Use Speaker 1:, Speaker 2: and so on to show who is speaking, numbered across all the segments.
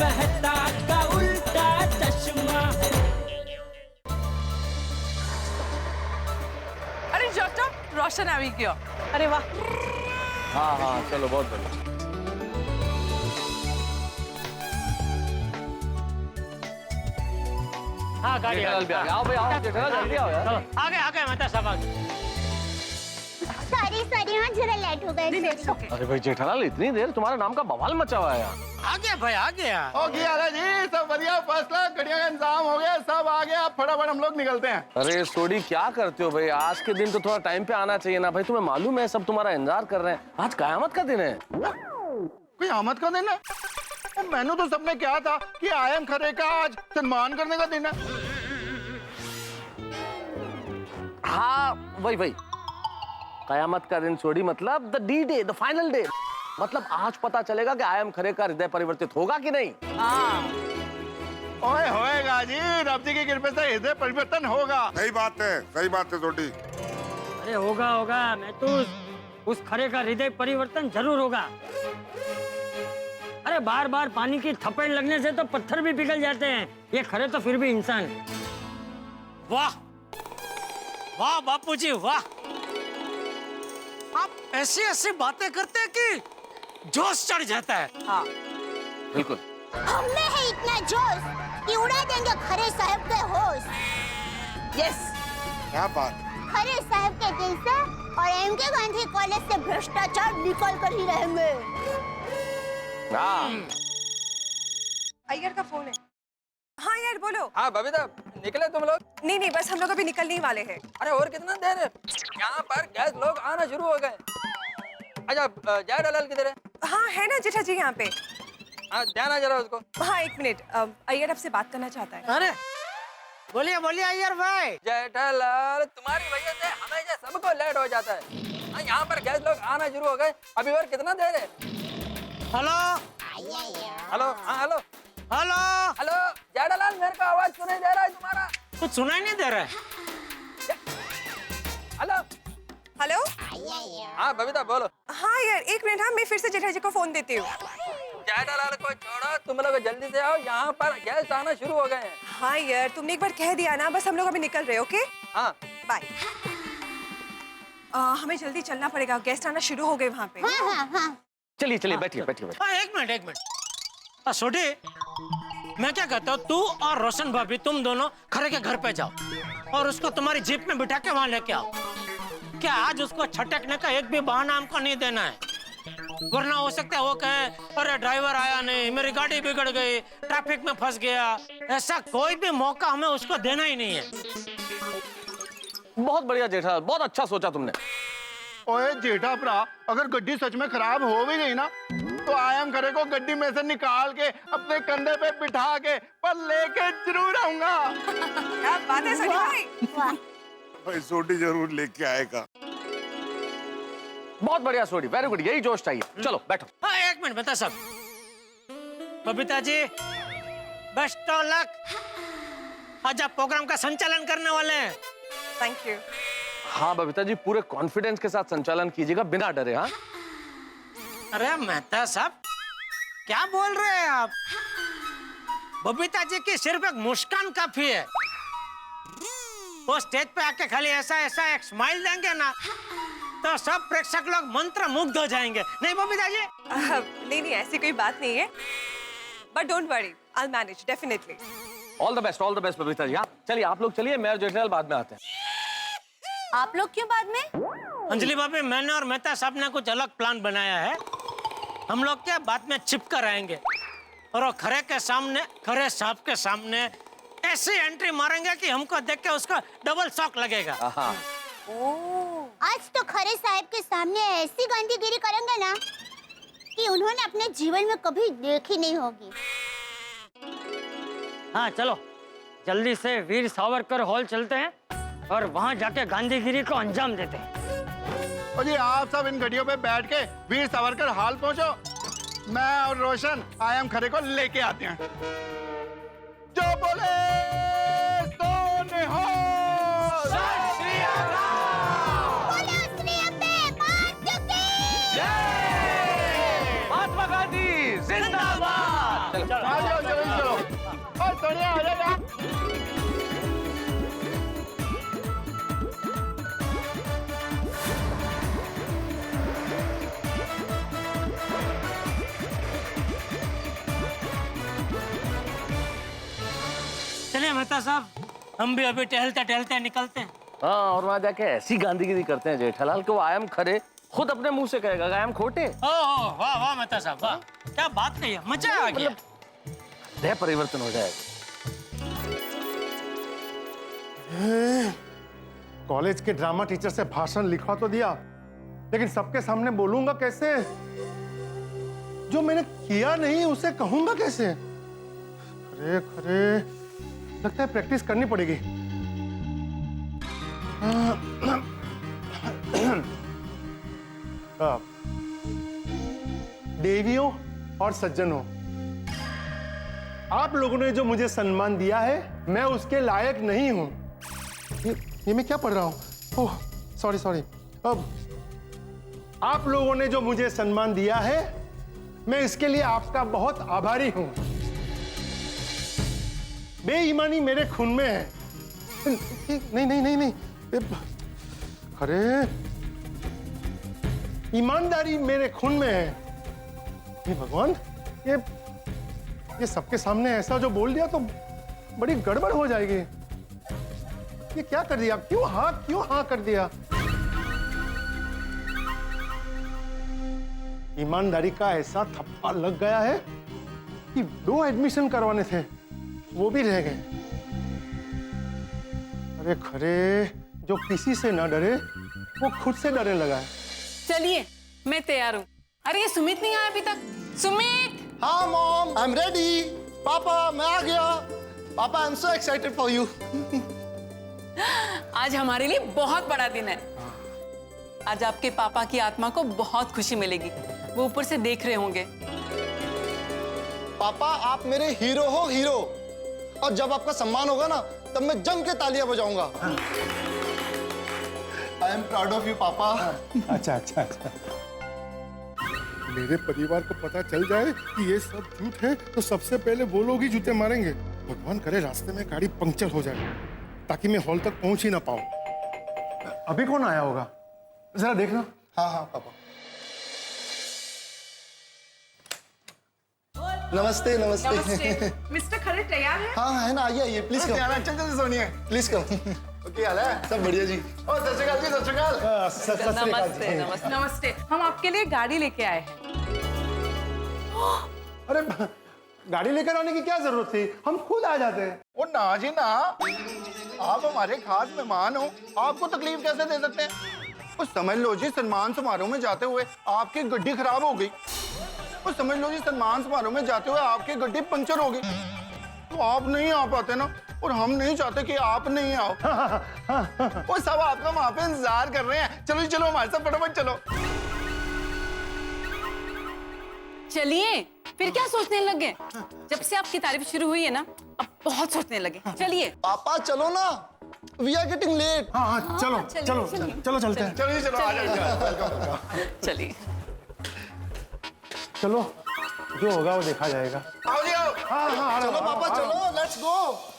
Speaker 1: मेहता का उल्टा चश्मा।
Speaker 2: अरे डॉक्टर रोशन આવી ગયો। अरे वाह।
Speaker 3: हाँ हाँ चलो बहुत बढ़िया।
Speaker 4: हाँ गाड़ी
Speaker 3: जेठालाल भी आ गया। आओ भाई आओ जेठालाल जल्दी आओ यार।
Speaker 4: आ गए मेहता साहब आ गए।
Speaker 5: सॉरी हाँ जरा लेट हो गए।
Speaker 3: अरे भाई जेठालाल इतनी देर तुम्हारा नाम का बवाल मचा हुआ है यहाँ।
Speaker 4: आ गया भाई आ गया।
Speaker 6: हो गया जी, सब बढ़िया फर्स्ट क्लास, गड़िया का इंतजाम हो गया, सब आ गया। फटाफट हम लोग निकलते हैं।
Speaker 3: अरे सोडी क्या करते हो भाई, आज के दिन तो थोड़ा टाइम पे आना चाहिए ना भाई। तुम्हें मालूम है सब तुम्हारा इंतजार कर रहे हैं। आज कयामत का दिन है।
Speaker 6: कोई आमद का दिन है? मैंने तो सबने क्या था कि आयम खरे का आज सम्मान करने का दिन है।
Speaker 3: हाँ वही कयामत का दिन सोडी, मतलब the D day, the final day. मतलब आज पता चलेगा कि आयम खरे का हृदय परिवर्तित होगा कि नहीं।
Speaker 6: ओए होएगा जी, रब जी की कृपा से हृदय परिवर्तन होगा।
Speaker 7: सही बात है सोडी।
Speaker 4: अरे होगा मैं तो उस खरे का हृदय परिवर्तन जरूर होगा। अरे बार बार पानी की थप्पड़ लगने से तो पत्थर भी पिघल जाते हैं, ये खरे तो फिर भी इंसान। वाह वाह बापूजी वाह, आप ऐसी ऐसी बातें करते हैं कि जोश चढ़ जाता है।
Speaker 2: हाँ
Speaker 3: बिल्कुल।
Speaker 5: हमने है इतना जोश कि उड़ा देंगे खरे साहब के होश।
Speaker 2: यस।
Speaker 7: क्या बात।
Speaker 5: खरे साहब के दिल से और एमके गांधी कॉलेज से भ्रष्टाचार निकल कर ही रहेंगे।
Speaker 8: अय्यर का फोन है। हाँ यार बोलो।
Speaker 9: हाँ बबीता, निकले तुम लोग?
Speaker 8: नहीं बस हम लोग अभी निकलने ही वाले हैं।
Speaker 9: अरे और कितना देर है? यहाँ पर गैस लोग आना शुरू हो गए। अच्छा जेठालाल किधर है?
Speaker 8: हाँ है ना जेठा जी यहाँ पे।
Speaker 9: हाँ ध्यान आ जरा उसको।
Speaker 8: हाँ एक मिनट, अय्यर आपसे बात करना चाहता है।
Speaker 4: अरे बोलिए अय्यर भाई।
Speaker 9: जेठालाल तुम्हारी वजह से हमेशा सबको लेट हो जाता है। हाँ यहाँ पर गैस लोग आना शुरू हो गए। अभी और कितना देर है?
Speaker 4: Hello
Speaker 9: hello. हाँ हेलो
Speaker 4: हेलो
Speaker 9: हेलो जेठालाल, मेरे को आवाज सुनाई दे रहा है तुम्हारा?
Speaker 4: कुछ सुनाई नहीं दे रहा है।
Speaker 9: Hello
Speaker 8: hello.
Speaker 9: हाँ बबीता बोलो।
Speaker 8: हाँ यार एक मिनट, हाँ मैं फिर से जेठा जी को फोन देती हूँ।
Speaker 9: जेठालाल को छोड़ो, तुम लोग जल्दी से आओ, यहाँ पर गैस आना शुरू हो गए हैं।
Speaker 8: हाँ यार तुमने एक बार कह दिया ना, बस हम लोग अभी निकल रहे। ओके
Speaker 9: हाँ
Speaker 8: बाय। हमें जल्दी चलना पड़ेगा, गेस्ट आना शुरू हो गए वहाँ पे।
Speaker 5: हाँ।
Speaker 3: चलिए बैठिए।
Speaker 4: हाँ एक मिनट छोटी, मैं क्या कहता हूँ, तू और रोशन भाभी तुम दोनों खरे के घर पे जाओ और उसको तुम्हारी जीप में बिठा के वहाँ लेके आओ। क्या आज उसको छटकने का एक भी बहाना हमको नहीं देना है, वरना हो सकता है वो कहे अरे ड्राइवर आया नहीं, मेरी गाड़ी बिगड़ गई, ट्रैफिक में फंस गया। ऐसा कोई भी मौका हमें उसको देना ही नहीं है।
Speaker 3: बहुत बढ़िया जेठालाल, बहुत अच्छा सोचा तुमने।
Speaker 6: ओए जेठा भरा, अगर गड्डी सच में खराब हो भी गई ना, तो आयम खरे को गड्डी में से निकाल के अपने कंधे पे बिठा के पर लेके जरूर आऊंगा।
Speaker 8: क्या बात है सनी भाई।
Speaker 7: भाई सोडी जरूर लेके आएगा।
Speaker 3: बहुत बढ़िया सोडी, वेरी गुड, यही जोश चाहिए। चलो बैठो।
Speaker 4: हाँ एक मिनट बता सब। Babita ji best of luck, आज आप प्रोग्राम का संचालन करने वाले हैं।
Speaker 8: Thank you.
Speaker 3: हाँ बबीता जी, पूरे कॉन्फिडेंस के साथ संचालन कीजिएगा, बिना डरे। हाँ
Speaker 4: अरे मेहता साहब क्या बोल रहे हैं आप? बबीता जी की सिर्फ एक मुस्कान काफी है। वो स्टेज पे आके खाली ऐसा एक स्माइल देंगे ना, तो सब प्रेक्षक लोग मंत्र मुग्ध हो जाएंगे। नहीं बबीता जी?
Speaker 8: नहीं ऐसी कोई बात नहीं है, but don't worry, I will manage definitely.
Speaker 3: All the best Babita ji. हाँ चलिए आप लोग चलिए, मैं और जेठालाल बाद में आते हैं।
Speaker 5: आप लोग क्यों बाद में?
Speaker 4: अंजलि भाभी, मैंने और मेहता साहब ने कुछ अलग प्लान बनाया है। हम लोग क्या बाद में छिप कर आएंगे और वो खरे के सामने, खरे साहब के सामने ऐसी एंट्री मारेंगे कि हमको देख के उसको डबल शॉक लगेगा।
Speaker 5: आज तो खरे साहब के सामने ऐसी गांधीगिरी करेंगे ना कि उन्होंने अपने जीवन में कभी देखी नहीं होगी।
Speaker 4: हाँ चलो जल्दी से वीर सावरकर हॉल चलते हैं और वहाँ जाके गांधीगिरी को अंजाम देते हैं।
Speaker 6: और जी आप सब इन गाड़ियों पे बैठ के वीर सावरकर हाल पहुंचो, मैं और रोशन आयम खरे को लेके आते हैं। जो बोले सो निहाल।
Speaker 5: बोलो श्री अम्बे मात की।
Speaker 3: महात्मा गांधी जिंदाबाद।
Speaker 6: चलो
Speaker 4: चलिए मेहता साहब, हम भी अभी टहलते टहलते निकलते हैं।
Speaker 3: हाँ, और वहाँ जाके ऐसी गांधीगिरी करते हैं जेठालाल कि वो आयम खरे खुद अपने मुंह से कहेगा आयम खोटे।
Speaker 4: ओह वाह वाह मेहता साहब वाह, क्या बात कही है, मजा आ गया।
Speaker 3: हृदय परिवर्तन हो जाएगा।
Speaker 10: कॉलेज के ड्रामा टीचर से भाषण लिखवा तो दिया, लेकिन सबके सामने बोलूंगा कैसे? जो मैंने किया नहीं उसे कहूंगा कैसे? अरे खरे लगता है प्रैक्टिस करनी पड़ेगी। देवियों और सज्जनों, आप लोगों ने जो मुझे सम्मान दिया है मैं उसके लायक नहीं हूं। ये मैं क्या पढ़ रहा हूं? Oh sorry sorry. अब आप लोगों ने जो मुझे सम्मान दिया है मैं इसके लिए आपका बहुत आभारी हूं। बेईमानी मेरे खून में है। नहीं नहीं नहीं नहीं, अरे ईमानदारी मेरे खून में है। ये भगवान, ये सबके सामने ऐसा जो बोल दिया तो बड़ी गड़बड़ हो जाएगी। ये क्या कर दिया? क्यों हाँ कर दिया? ईमानदारी का ऐसा थप्पा लग गया है कि 2 एडमिशन करवाने थे, वो भी रह गए। अरे खरे, जो किसी से ना डरे वो खुद से डरने लगा है।
Speaker 2: चलिए मैं तैयार हूँ। अरे ये सुमित नहीं आया अभी तक। सुमित!
Speaker 10: हाँ मॉम, आई एम रेडी। पापा मैं आ गया। पापा I am so excited for you.
Speaker 2: आज हमारे लिए बहुत बड़ा दिन है। आज आपके पापा की आत्मा को बहुत खुशी मिलेगी, वो ऊपर से देख रहे होंगे।
Speaker 10: पापा आप मेरे हीरो हो, हीरो। और जब आपका सम्मान होगा ना तब मैं जम के तालियां बजाऊंगा। I am proud of you papa. अच्छा अच्छा अच्छा।
Speaker 7: मेरे परिवार को पता चल जाए कि ये सब झूठ है तो सबसे पहले वो लोग ही जूते मारेंगे। भगवान करे रास्ते में गाड़ी पंक्चर हो जाए ताकि मैं हॉल तक पहुंच ही ना पाऊं।
Speaker 10: अभी कौन आया होगा? जरा देखना। हाँ हाँ पापा। नमस्ते नमस्ते।
Speaker 2: मिस्टर खरे तैयार है?
Speaker 10: हाँ है ना, आइए आइए प्लीज कम। चल जल्दी सोनिए प्लीज कम। ओके हाल है सब बढ़िया जी। ओ सत श्री अकाल जी। सत श्री अकाल।
Speaker 2: नमस्ते नमस्ते नमस्ते। हम आपके लिए गाड़ी लेके आए हैं।
Speaker 10: अरे गाड़ी लेकर आने की क्या जरूरत थी? हम खुद आ जाते हैं।
Speaker 6: ओ ना जी ना, आप हमारे खास मेहमान हो, आपको तकलीफ कैसे दे सकते हैं? वो समझ लो जी, सम्मान समारोह में जाते हुए आपकी गड्डी खराब हो गई। वो समझ लो जी, सम्मान समारोह में जाते हुए आपकी गड्डी पंक्चर हो गई, तो आप नहीं आ पाते ना, और हम नहीं चाहते कि आप नहीं आओ। वो सब आपका वहां पे इंतजार कर रहे हैं। चलो चलो हमारे साथ फटाफट चलो।
Speaker 2: चलिए, फिर क्या सोचने लगे? जब से आपकी तारीफ शुरू हुई है ना, अब बहुत सोचने लगे। चलिए
Speaker 10: पापा चलो ना, वी आर गेटिंग लेट। हाँ चलो चलो चलो चलते हैं।
Speaker 6: चलो चलो आ जाओ।
Speaker 2: चलिए
Speaker 10: चलो, जो होगा वो देखा जाएगा।
Speaker 6: आओ जी आओ।
Speaker 10: हाँ हाँ चलो पापा चलो, लेट्स गो।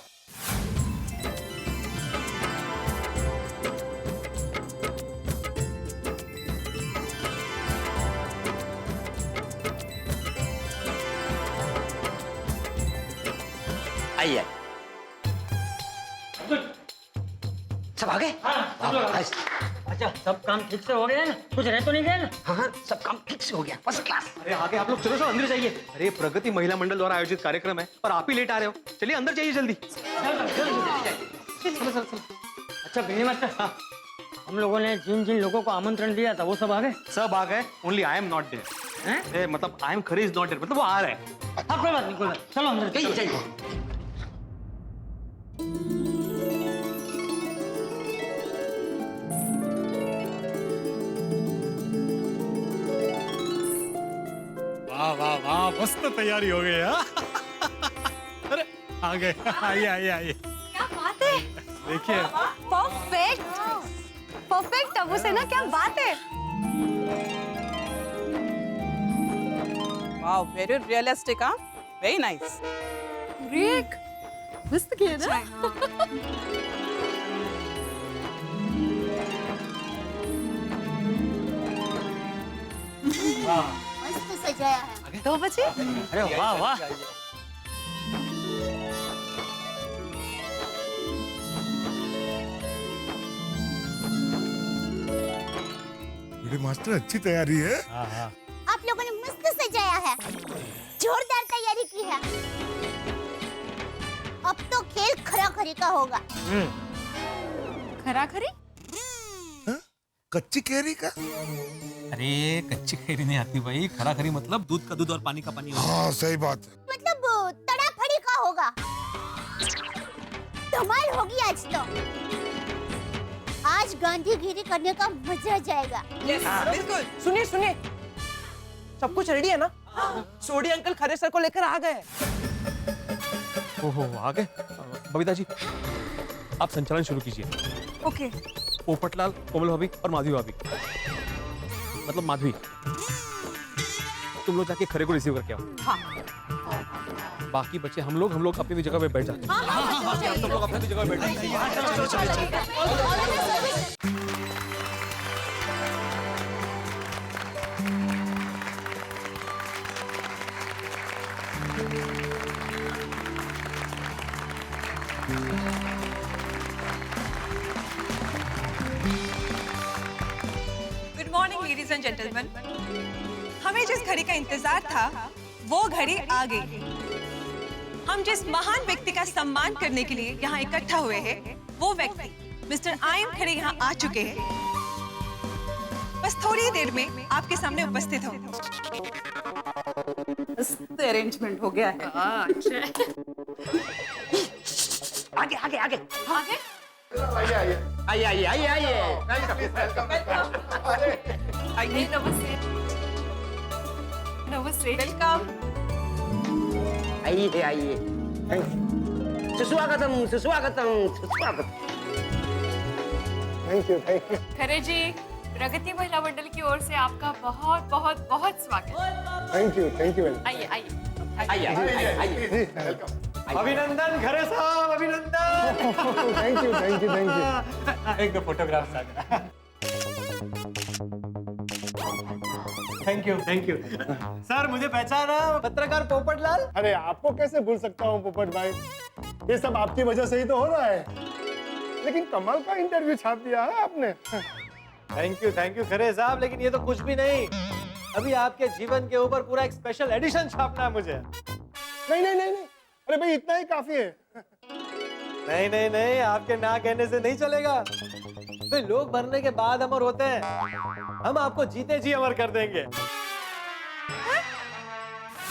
Speaker 9: आइए सब आ गए।
Speaker 4: अच्छा सब काम ठीक से हो गया ना? कुछ रह तो नहीं गया ना?
Speaker 9: हाँ सब काम ठीक से हो गया, फर्स्ट क्लास।
Speaker 11: अरे आगे आप लोग चलो, चलो अंदर जाइए। अरे प्रगति महिला मंडल द्वारा आयोजित कार्यक्रम है और आप ही लेट आ रहे हो। चलिए अंदर जाइए जल्दी।
Speaker 4: चलो चलो चलो। अच्छा बिल्ली मास्टर, हाँ हम लोगों ने जिन जिन लोगों को आमंत्रण दिया था वो सब आ गए?
Speaker 11: सब आ गए, only I am not there. मतलब I am Khare is not there, मतलब वो आ रहे हैं।
Speaker 4: हाँ कोई बात नहीं, कोई बात। चलो अंदर जाइए।
Speaker 11: वाह वाह वाह, मस्त तैयारी हो गई। अरे आ गए, आइए आइए आइए।
Speaker 8: क्या बात है,
Speaker 11: देखिए
Speaker 8: परफेक्ट परफेक्ट। अब उसे ना क्या बात है।
Speaker 2: Wow, very realistic. हाँ, वेरी नाइस।
Speaker 8: रिक
Speaker 2: मस्त किया ना।
Speaker 5: मस्त सजाया है।
Speaker 8: 2 बजे।
Speaker 4: अरे वाह वाह।
Speaker 7: मेरे मास्टर अच्छी तैयारी है।
Speaker 5: आप लोगों ने मस्त सजाया है, जोरदार तैयारी की है। अब तो खेल खरा-खरी का होगा।
Speaker 2: खरा-खरी?
Speaker 7: कच्ची कैरी का?
Speaker 11: अरे कच्ची खैरी नहीं आती भाई, खरा खरी मतलब दूध का दूध और पानी का पानी।
Speaker 7: हाँ सही बात है।
Speaker 5: मतलब तड़ा-फड़ी का होगा। धमाल होगी आज तो। आज गांधीगिरी करने का मजा जाएगा।
Speaker 8: बिल्कुल।
Speaker 9: सुनिए सुनिए, सब कुछ रेडी है ना? सोडी अंकल खरे सर को लेकर आ गए।
Speaker 11: ओहो आ गए। बबीता जी आप संचालन शुरू कीजिए।
Speaker 8: ओके।
Speaker 11: पोपटलाल, कोमल भाभी और माधवी भाभी, मतलब माधवी, तुम लोग जाके खरे को रिसीव करके आओ। हाँ। बाकी बच्चे हम लोग अपनी भी जगह पे बैठ जाते हैं। तुम लोग अपनी जगह पे बैठ जाओ।
Speaker 8: Good morning ladies and gentleman. हमें जिस घड़ी का इंतजार था वो घड़ी आ गई। हम जिस महान व्यक्ति का सम्मान करने के लिए यहाँ इकट्ठा हुए हैं वो व्यक्ति मिस्टर आयम खरे यहाँ आ चुके हैं। बस थोड़ी देर में आपके सामने उपस्थित हो।
Speaker 2: अरेंजमेंट हो गया है।
Speaker 9: आगे आगे आगे
Speaker 2: आगे
Speaker 9: आइए आइए आइए आइए।
Speaker 2: आइए। नमस्ते। नमस्ते।
Speaker 8: वेलकम।
Speaker 9: आइए आइए। सुस्वागतम सुस्वागतम सुस्वागतम।
Speaker 10: Thank you thank you.
Speaker 12: Khare ji, Pragati Mahila Mandal की ओर से आपका बहुत बहुत बहुत स्वागत।
Speaker 10: थैंक यू
Speaker 12: आइए आइए
Speaker 9: आइए आइए आइए।
Speaker 4: अभिनंदन खरे साहब, अभिनंदन।
Speaker 10: Thank you.
Speaker 4: एक दो फोटोग्राफ थैंक यू सर, मुझे पहचाना, पत्रकार पोपटलाल।
Speaker 10: अरे आपको कैसे भूल सकता हूँ पोपट भाई, ये सब आपकी वजह से ही तो हो रहा है। लेकिन कमाल का इंटरव्यू छाप दिया है आपने।
Speaker 4: थैंक यू खरे साहब, लेकिन ये तो कुछ भी नहीं। अभी आपके जीवन के ऊपर पूरा एक स्पेशल एडिशन छापना है मुझे।
Speaker 10: नहीं, अरे भाई इतना ही काफी है।
Speaker 4: नहीं, आपके ना कहने से नहीं चलेगा। भाई लोग मरने के बाद अमर होते हैं, हम आपको जीते जी अमर कर देंगे।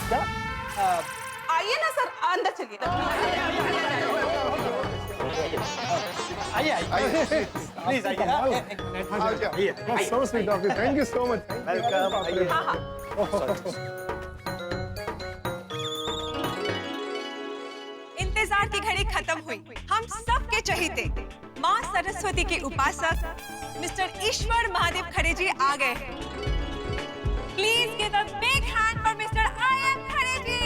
Speaker 10: क्या?
Speaker 2: आइए ना सर, अंदर चलिए।
Speaker 4: आइए प्लीज आइए।
Speaker 10: So sweet of you. Thank you so much.
Speaker 4: Welcome.
Speaker 8: इंतजार की घड़ी खत्म हुई। हम सब के चहेते माँ सरस्वती के उपासक मिस्टर ईश्वर महादेव खरे जी आ गए हैं। Please give a big hand for mister आयम खरे जी।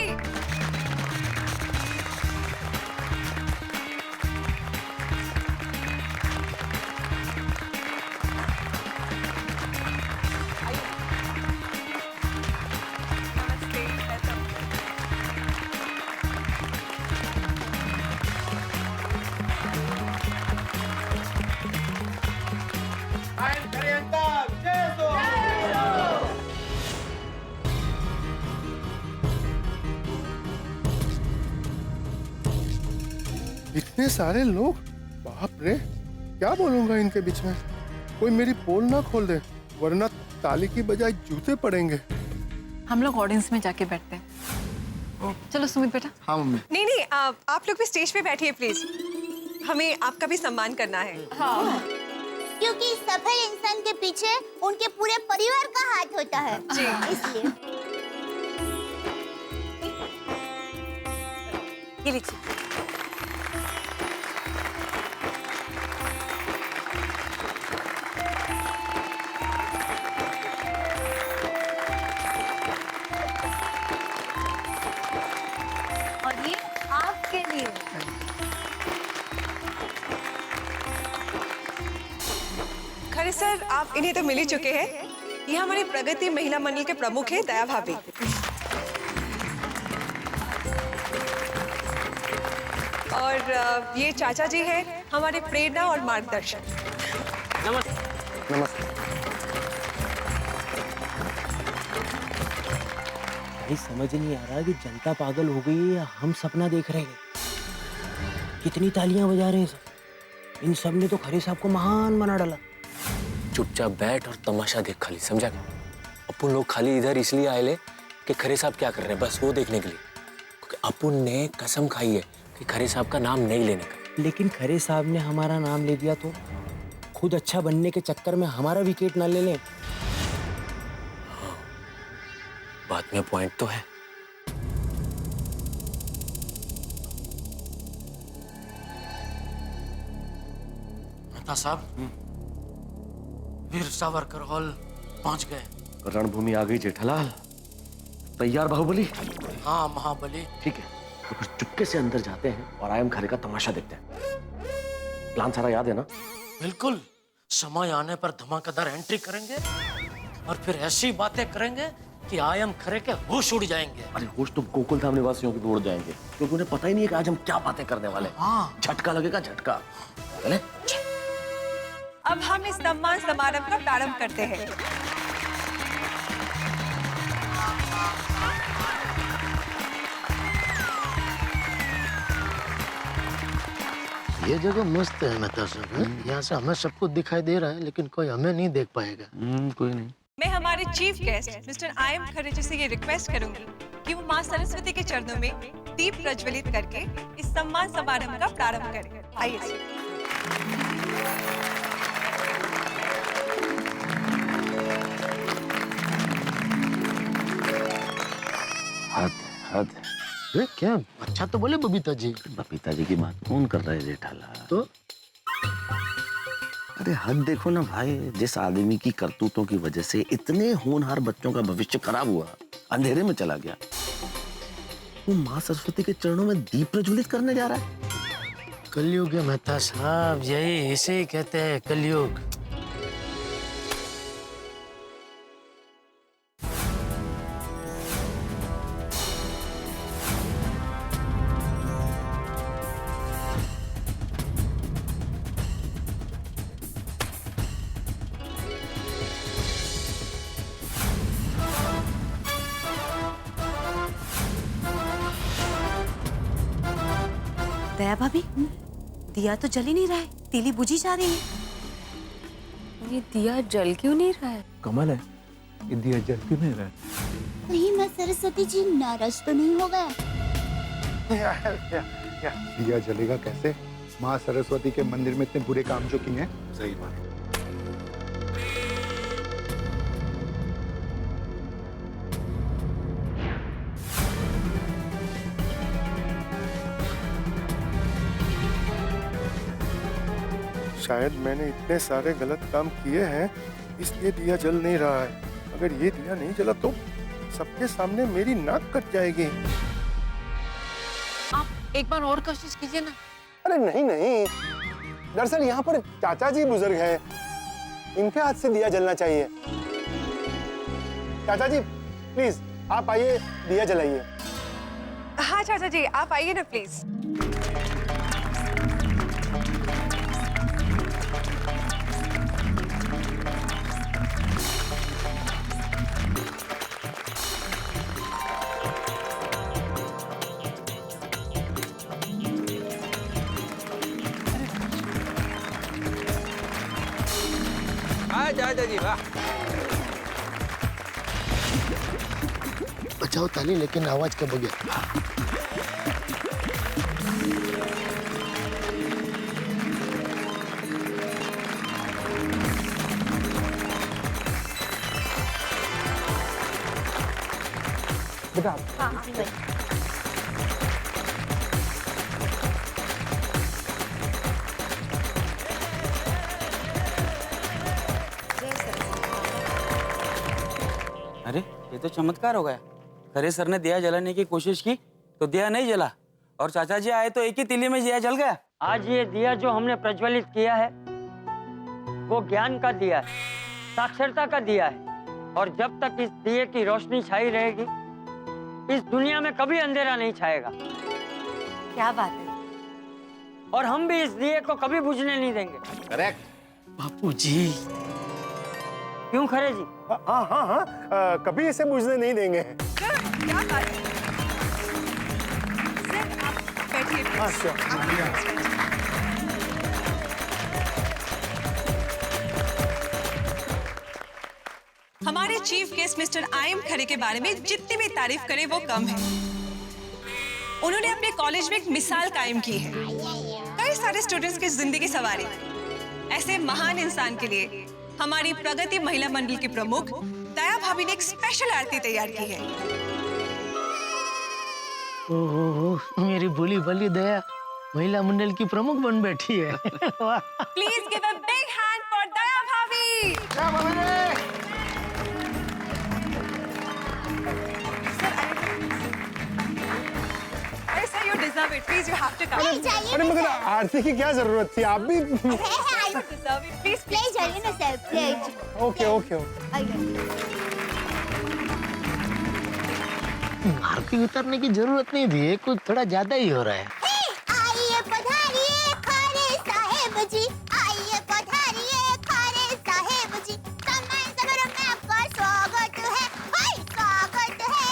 Speaker 7: इतने सारे लोग, बाप रे, क्या बोलूंगा इनके बीच में। कोई मेरी पोल ना खोल दे, वरना ताली की बजाय जूते पड़ेंगे।
Speaker 2: हम लोग ऑडियंस में जाके बैठते हैं। चलो सुमित बेटा।
Speaker 6: हाँ मम्मी।
Speaker 8: नहीं, आप लोग भी स्टेज पे बैठिए प्लीज। हमें आपका भी सम्मान करना है।
Speaker 5: हाँ। क्योंकि सफल इंसान के पीछे उनके पूरे परिवार का हाथ होता है जी, इसलिए।
Speaker 2: ये लीजिए। और ये आपके लिए।
Speaker 8: खरे सर, आप इन्हें तो मिल ही चुके हैं। ये हमारी प्रगति महिला मंडल के प्रमुख है दया भाभी। और ये चाचा जी हैं हमारे प्रेरणा और मार्गदर्शक।
Speaker 10: नमस्ते।
Speaker 13: भाई समझ नहीं आ रहा कि जनता पागल हो गई है या हम सपना देख रहे हैं। कितनी तालियां बजा रहे हैं सब। इन सब ने तो खरे साहब को महान बना डाला।
Speaker 14: चुपचाप बैठ और तमाशा देख खाली, समझा? अपन लोग खाली इधर इसलिए आए ले कि खरे साहब क्या कर रहे हैं, बस वो देखने के लिए। क्योंकि अपन ने कसम खाई है कि खरे साहब का नाम नहीं लेने का।
Speaker 13: लेकिन खरे साहब ने हमारा नाम ले दिया तो खुद अच्छा बनने के चक्कर में हमारा विकेट ना ले लें।
Speaker 14: हाँ, बात में पॉइंट तो है।
Speaker 4: मेहता साहब, वीर सावरकर हॉल पहुंच गए।
Speaker 3: रणभूमि आ गई जेठालाल। तैयार बाहुबली?
Speaker 4: हाँ महाबली।
Speaker 3: ठीक है, तो फिर चुपके से अंदर जाते हैं और आयम खरे का तमाशा देखते हैं। प्लान सारा याद है ना?
Speaker 4: बिल्कुल। समय आने पर धमाकेदार एंट्री करेंगे और फिर ऐसी बातें करेंगे कि आयम खरे के होश उड़ जाएंगे।
Speaker 3: अरे होश तो गोकुल धाम निवासियों के भी उड़ जाएंगे, क्योंकि उन्हें पता ही नहीं है कि आज हम क्या बातें करने वाले हैं।
Speaker 4: हाँ।
Speaker 3: झटका लगेगा, झटका। चले?
Speaker 8: अब हम इस सम्मान समारोह का प्रारंभ करते हैं।
Speaker 13: ये जगह मस्त है मेहता साहब। यहाँ से हमें सब कुछ दिखाई दे रहा है, लेकिन कोई हमें नहीं देख पाएगा।
Speaker 3: कोई नहीं।
Speaker 8: मैं हमारे चीफ गेस्ट मिस्टर आयम खरे जी से ये रिक्वेस्ट करूंगी कि वो माँ सरस्वती के चरणों में दीप प्रज्वलित करके इस सम्मान समारोह का प्रारंभ करें। आइए।
Speaker 3: हद।
Speaker 13: क्या अच्छा तो बोले बबीता जी।
Speaker 3: बबीता जी की बात कौन कर रहा है जेठालाल?
Speaker 13: तो
Speaker 3: अरे हद देखो ना भाई, जिस आदमी की करतूतों की वजह से इतने होनहार बच्चों का भविष्य खराब हुआ, अंधेरे में चला गया, वो माँ सरस्वती के चरणों में दीप प्रज्वलित करने जा रहा है।
Speaker 13: कलयुग है मेहता साहब, यही इसे ही कहते हैं कलयुग।
Speaker 15: दया भाभी, दिया तो जल ही नहीं रहा है, तीली बुझी जा रही है।
Speaker 2: ये दिया जल क्यों नहीं रहा है?
Speaker 11: कमाल है, ये दिया जल क्यों नहीं रहा है?
Speaker 5: कहीं माँ सरस्वती जी नाराज तो नहीं हो गए?
Speaker 6: दिया जलेगा कैसे? माँ सरस्वती के मंदिर में इतने बुरे काम जो किए हैं।
Speaker 7: सही बात। शायद मैंने इतने सारे गलत काम किए हैं, इसलिए दिया जल नहीं रहा है। अगर ये दिया नहीं जला तो सबके सामने मेरी नाक कट जाएगी।
Speaker 2: आप एक बार और कोशिश कीजिए ना।
Speaker 10: अरे नहीं नहीं, दरअसल यहाँ पर चाचा जी बुजुर्ग हैं, इनके हाथ से दिया जलना चाहिए। चाचा जी प्लीज आप आइए, दिया जलाइए।
Speaker 8: हाँ चाचा जी, आप आइए ना प्लीज।
Speaker 9: चाचा जी वाह।
Speaker 13: बचाओ ताली, लेकिन आवाज के बगैर।
Speaker 10: बेटा
Speaker 16: अरे ये तो चमत्कार हो गया। खरे सर ने दिया जलाने की कोशिश की तो दिया नहीं जला, और चाचा जी आए तो एक ही तीली में दिया जल गया।
Speaker 17: आज ये दिया जो हमने प्रज्वलित किया है वो ज्ञान का दिया है, साक्षरता का दिया है, और जब तक इस दिए की रोशनी छाई रहेगी इस दुनिया में कभी अंधेरा नहीं छाएगा।
Speaker 15: क्या बात है।
Speaker 17: और हम भी इस दिए को कभी बुझने नहीं देंगे।
Speaker 3: करेक्ट
Speaker 13: बापू जी।
Speaker 17: क्यों खरे जी?
Speaker 10: हाँ हाँ हाँ, कभी इसे बुझने नहीं देंगे।
Speaker 8: क्या बात है। सर आप बैठिए please। हमारे चीफ गेस्ट मिस्टर आयम खरे के बारे में जितनी भी तारीफ करें वो कम है। उन्होंने अपने कॉलेज में एक मिसाल कायम की है, कई सारे स्टूडेंट्स की जिंदगी संवारी। ऐसे महान इंसान के लिए हमारी प्रगति महिला मंडल की प्रमुख दया भाभी ने एक स्पेशल आरती तैयार की है।
Speaker 18: ओहो, मेरी भोली भली दया महिला मंडल की प्रमुख बन बैठी है।
Speaker 8: Please give a big hand for Daya bhabhi. अरे sir you deserve it, please you have to come.
Speaker 10: अरे मगर आरती की क्या जरूरत थी, आप भी।
Speaker 8: प्लीज
Speaker 5: प्लीज जाइए ना सर, प्लीज।
Speaker 10: ओके ओके
Speaker 18: आरती उतारने की जरूरत नहीं थी, कुछ थोड़ा ज्यादा ही हो रहा है।
Speaker 5: आइए पधारिए खारे साहेब जी, आइए पधारिए खारे साहेब जी, सम्मान समारोह में आपका स्वागत है, भाई स्वागत है।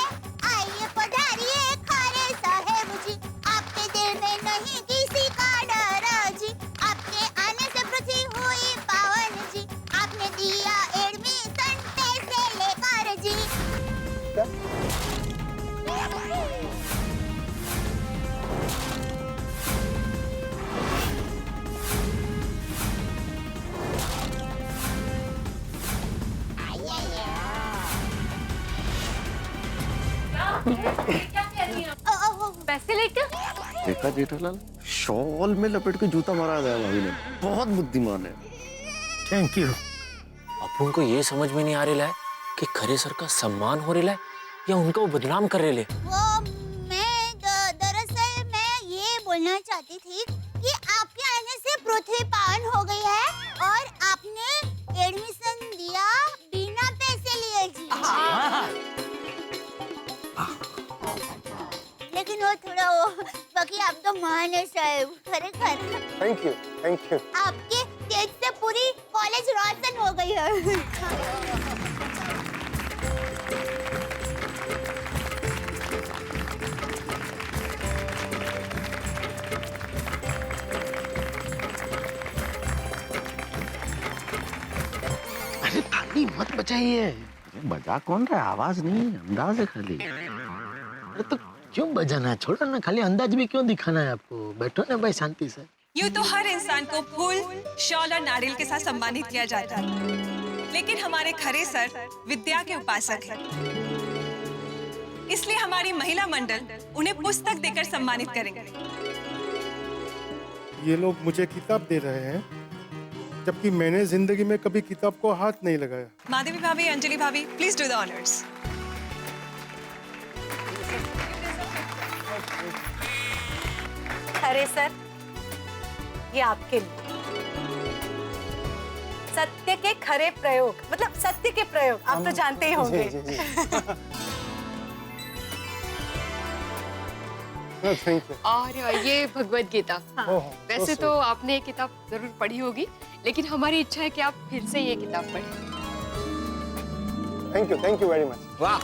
Speaker 5: आइए पधारिए खारे साहेब जी, आपके दिल में नहीं किसी का डर जी, आपके आने से पृथ्वी हुई पावन जी, आपने दिया एडमिशन पैसे लेकर जी।
Speaker 2: पैसे लेकर
Speaker 3: देखा जेठालाल, शॉल में लपेट के जूता मारा गया भाभी ने, बहुत बुद्धिमान है।
Speaker 18: Thank you.
Speaker 14: अपन को ये समझ में नहीं आ रहा है कि खरे सर का सम्मान हो रहा है या उनको बदनाम कर रहे।
Speaker 5: वो मैं दरअसल मैं ये बोलना चाहती थी कि आपके आने से पृथ्वी पावन हो गई है और आपने एडमिशन दिया बिना पैसे लिए जी। लेकिन वो थोड़ा वो बाकी आप तो महान है साहब, खरेखर।
Speaker 10: Thank you.
Speaker 5: आपके तेज से पूरी कॉलेज रोशन हो गई है।
Speaker 18: अरे ताली मत बजाइए।
Speaker 3: बजा कौन रहा है, आवाज नहीं, अंदाज है खाली।
Speaker 18: अरे तो क्यों बजाना, छोड़ो ना, खाली अंदाज भी क्यों दिखाना है आपको, बैठो ना भाई शांति से।
Speaker 8: यूं तो हर इंसान को फूल, शॉल और नारियल के साथ सम्मानित किया जाता है, लेकिन हमारे खरे सर विद्या के उपासक हैं। इसलिए हमारी महिला मंडल उन्हें पुस्तक देकर सम्मानित करेंगे।
Speaker 10: ये लोग मुझे किताब दे रहे हैं, जबकि मैंने जिंदगी में कभी किताब को हाथ नहीं लगाया।
Speaker 8: माधवी भाभी, अंजलि भाभी, प्लीज डू द ऑनर्स।
Speaker 15: अरे सर, ये आपके लिए सत्य के खरे प्रयोग, मतलब सत्य के प्रयोग आप तो जानते ही होंगे।
Speaker 10: Thank you.
Speaker 12: और ये भगवत गीता। वैसे तो आपने ये किताब जरूर पढ़ी होगी, लेकिन हमारी इच्छा है कि आप फिर से ये किताब पढ़ें।
Speaker 10: Thank you very much.
Speaker 14: वाह।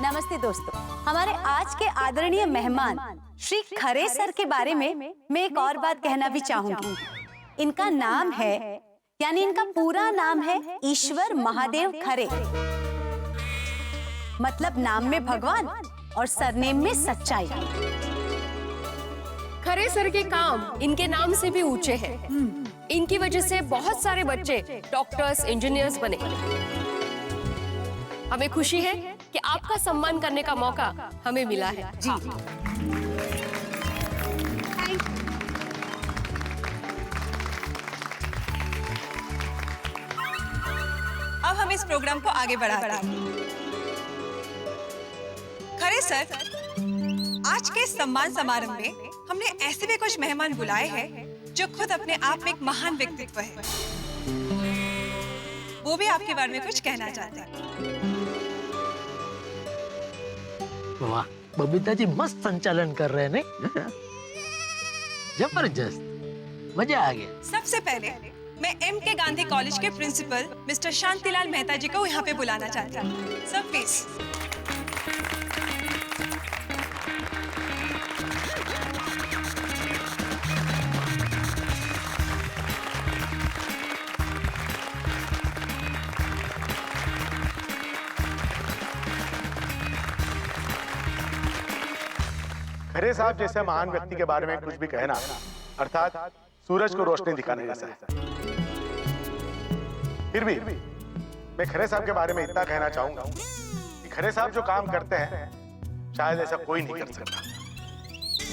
Speaker 15: नमस्ते दोस्तों, हमारे आज के आदरणीय मेहमान श्री खरे सर के बारे में मैं एक और बात कहना भी चाहूंगी। इनका नाम है, यानी इनका पूरा नाम है ईश्वर महादेव खरे। मतलब नाम में भगवान और सरनेम में सच्चाई।
Speaker 12: खरे सर के काम इनके नाम से भी ऊंचे हैं। इनकी वजह से बहुत सारे बच्चे डॉक्टर्स, इंजीनियर्स बने। हमें खुशी है कि आपका सम्मान करने का मौका हमें मिला है। जी।
Speaker 8: अब हम इस प्रोग्राम को आगे बढ़ाते हैं। खरे सर, आज के सम्मान समारोह में हमने ऐसे भी कुछ मेहमान बुलाए हैं जो खुद अपने आप में एक महान व्यक्तित्व है। वो भी आपके बारे में कुछ कहना चाहते हैं।
Speaker 18: वाह, बबीता जी मस्त संचालन कर रहे हैं नहीं? जबरदस्त, मजा आ गया।
Speaker 8: सबसे पहले मैं M.K. गांधी कॉलेज के प्रिंसिपल मिस्टर शांतिलाल मेहता जी को यहाँ पे बुलाना चाहती हूँ। सब प्लीज।
Speaker 7: खरे साहब जैसे महान व्यक्ति के बारे में कुछ भी कहना अर्थात सूरज को रोशनी दिखाने जैसा है। फिर भी मैं खरे साहब के बारे में इतना कहना चाहूंगा कि खरे साहब जो काम करते हैं शायद ऐसा कोई नहीं कर सकता।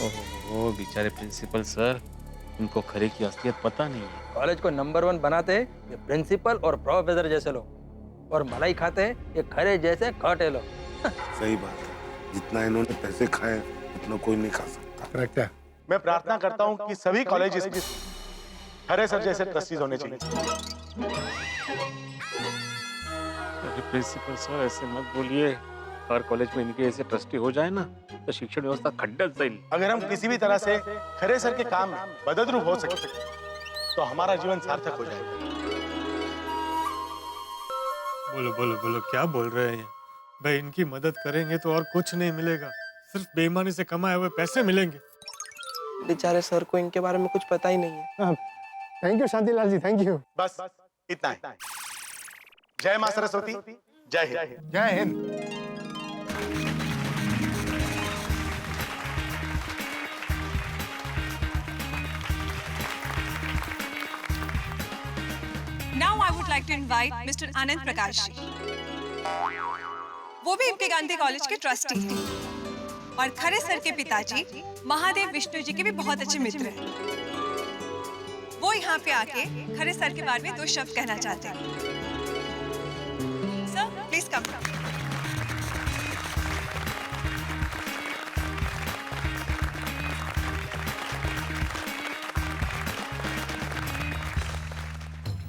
Speaker 11: ओहो, बेचारे प्रिंसिपल सर, उनको खरे की असलियत पता नहीं है।
Speaker 9: कॉलेज को नंबर 1 बनाते हैं ये प्रिंसिपल और प्रोफेसर जैसे लोग, और मलाई खाते हैं ये खरे जैसे खटे लोग।
Speaker 19: सही बात है, जितना इन्होंने पैसे खाए उतना कोई नहीं खा सकता।
Speaker 7: करेक्ट है। मैं प्रार्थना करता हूं कि सभी कॉलेजेस में खरे सर जैसे ट्रस्टीज होने चाहिए।
Speaker 11: प्रिंसिपल सर ऐसे मत बोलिए, हर कॉलेज में इनके ऐसे ट्रस्टी हो जाए ना तो शिक्षण व्यवस्था खड्डा जाएगी।
Speaker 7: अगर हम किसी भी तरह से खरे सर के काम में मददरूप हो सके तो हमारा जीवन सार्थक हो जाएगा।
Speaker 20: बोलो बोलो बोलो, क्या बोल रहे हैं भाई? इनकी मदद करेंगे तो और कुछ नहीं मिलेगा, सिर्फ बेईमानी से कमाए हुए पैसे मिलेंगे।
Speaker 21: बेचारे सर को इनके बारे में कुछ पता ही नहीं है।
Speaker 7: Thank you Shantilal ji, thank you. बस इतना ही। जय मां सरस्वती, जय हिंद। जय Hind.
Speaker 8: Now I would like to invite Mr. Anand Prakash ji. वो भी M.K. गांधी कॉलेज के ट्रस्टी हैं और खरे सर के पिताजी महादेव विष्णु जी के भी बहुत अच्छे मित्र हैं। वो यहाँ पे आके खरे सर के बारे में 2 शब्द कहना चाहते हैं। Sir please come.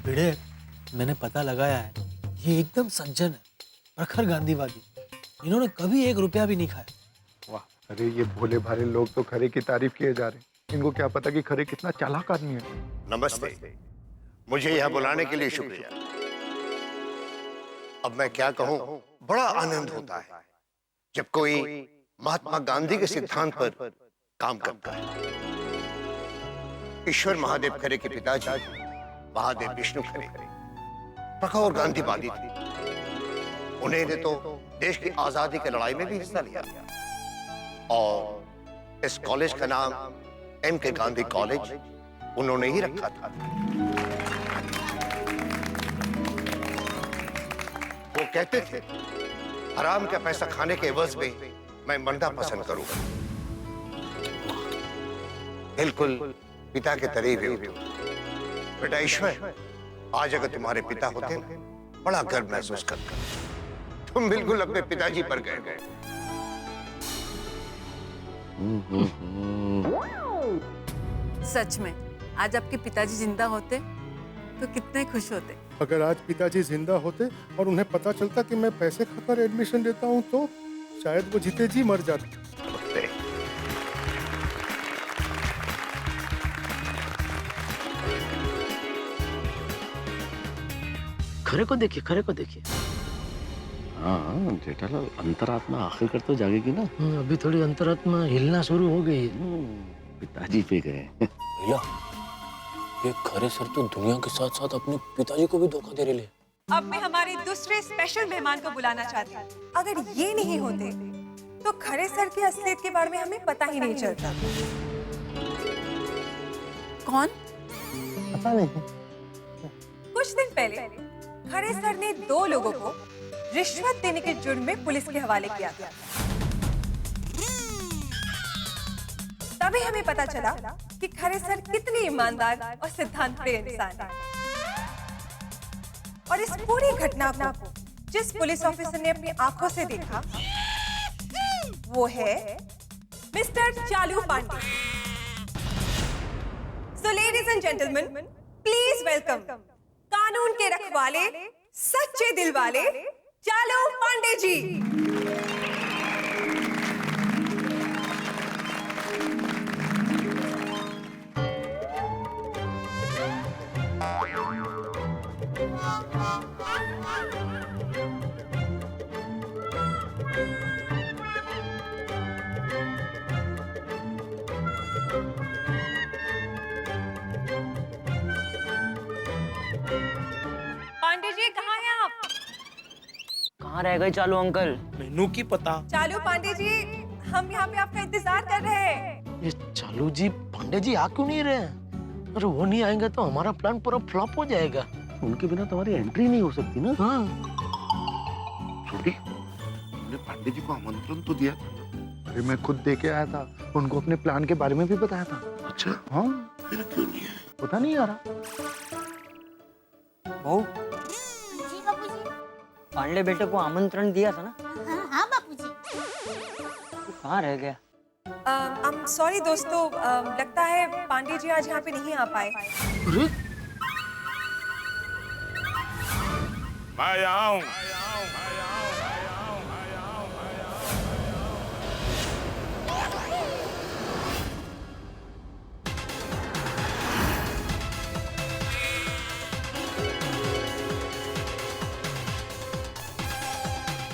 Speaker 18: भिड़े, मैंने पता लगाया है, ये एकदम सज्जन है, प्रखर गांधीवादी। इन्होंने कभी 1 रुपया भी नहीं खाया।
Speaker 6: वाह, अरे ये भोले भाले लोग तो खरे की तारीफ किए जा रहे हैं। इनको क्या पता कि खरे कितना चालाक आदमी है।
Speaker 22: नमस्ते, मुझे यहाँ बुलाने के लिए शुक्रिया। अब मैं क्या कहूँ, बड़ा आनंद होता है जब कोई महात्मा गांधी के सिद्धांत पर काम करता है। ईश्वर महादेव खरे के पिताजी महादेव विष्णु खरे प्रखर गांधीवादी थे। उन्होंने तो देश की आजादी की लड़ाई में भी हिस्सा लिया और इस कॉलेज का नाम M.K. गांधी कॉलेज उन्होंने ही रखा था। वो कहते थे, हराम का पैसा खाने के एवज में मैं मरना पसंद करूंगा। बिल्कुल पिता के करीब हो। बेटा ईश्वर, आज अगर तुम्हारे पिता होते ना, बड़ा गर्व महसूस करता। तुम बिल्कुल अपने पिताजी पर गए।
Speaker 2: सच में आज आपके पिताजी जिंदा होते तो कितने खुश होते।
Speaker 7: अगर आज पिताजी जिंदा होते और उन्हें पता चलता कि मैं पैसे खाकर एडमिशन लेता हूँ तो शायद वो जीते जी मर जाते।
Speaker 18: खरे को देखिए, खरे को देखिए।
Speaker 3: हाँ जेठालाल, अंतरात्मा आखिरकार तो जागेगी ना।
Speaker 18: अभी थोड़ी अंतरात्मा हिलना शुरू हो गई है।
Speaker 3: पिताजी पे गए।
Speaker 14: भैया, ये खरे सर तो दुनिया के साथ साथ अपने पिताजी को भी धोखा दे रहे हैं।
Speaker 8: अब मैं हमारे दूसरे स्पेशल मेहमान को बुलाना चाहती हूँ। अगर ये नहीं होते तो खरे सर की असलियत के बारे में हमें पता ही नहीं चलता।
Speaker 2: कौन?
Speaker 7: पता नहीं।
Speaker 8: कुछ दिन पहले खरे सर ने 2 लोगों को रिश्वत देने के जुर्म में पुलिस के हवाले किया था। तभी हमें पता चला कि खरे सर कितने ईमानदार और सिद्धांत प्रिय इंसान हैं। और इस पूरी घटना को जिस पुलिस ऑफिसर ने अपनी आंखों से देखा, वो है मिस्टर चालू Pandey. So ladies and gentlemen, please welcome कानून के रखवाले, सच्चे दिल वाले चालू पांडे जी। पांडे जी कहाँ हैं आप?
Speaker 13: कहाँ रह गए चालू अंकल?
Speaker 18: मेनू की पता।
Speaker 8: चालू पांडे जी, हम यहाँ पे आपका इंतजार कर रहे हैं।
Speaker 18: ये चालू जी पांडे जी आ क्यों नहीं रहे हैं? अरे वो नहीं आएंगे तो हमारा प्लान पूरा फ्लॉप हो जाएगा।
Speaker 3: उनके बिना तुम्हारी एंट्री नहीं हो सकती ना।
Speaker 18: हाँ।
Speaker 6: छोटी, हमने पांडे जी को आमंत्रण तो दिया था। अरे मैं खुद दे के आया था, उनको अपने प्लान के बारे में भी बताया था।
Speaker 19: अच्छा,
Speaker 6: हाँ,
Speaker 19: फिर क्यों नहीं है?
Speaker 6: पता नहीं आ रहा।
Speaker 17: बहू,
Speaker 5: जी बापूजी।
Speaker 17: पांडे बेटे को आमंत्रण दिया था ना?
Speaker 5: हाँ बापूजी।
Speaker 17: तू कहाँ रह गया?
Speaker 8: सॉरी दोस्तों, लगता है पांडे जी आज यहाँ पे नहीं आ पाए।
Speaker 1: मैं यहाँ हूँ।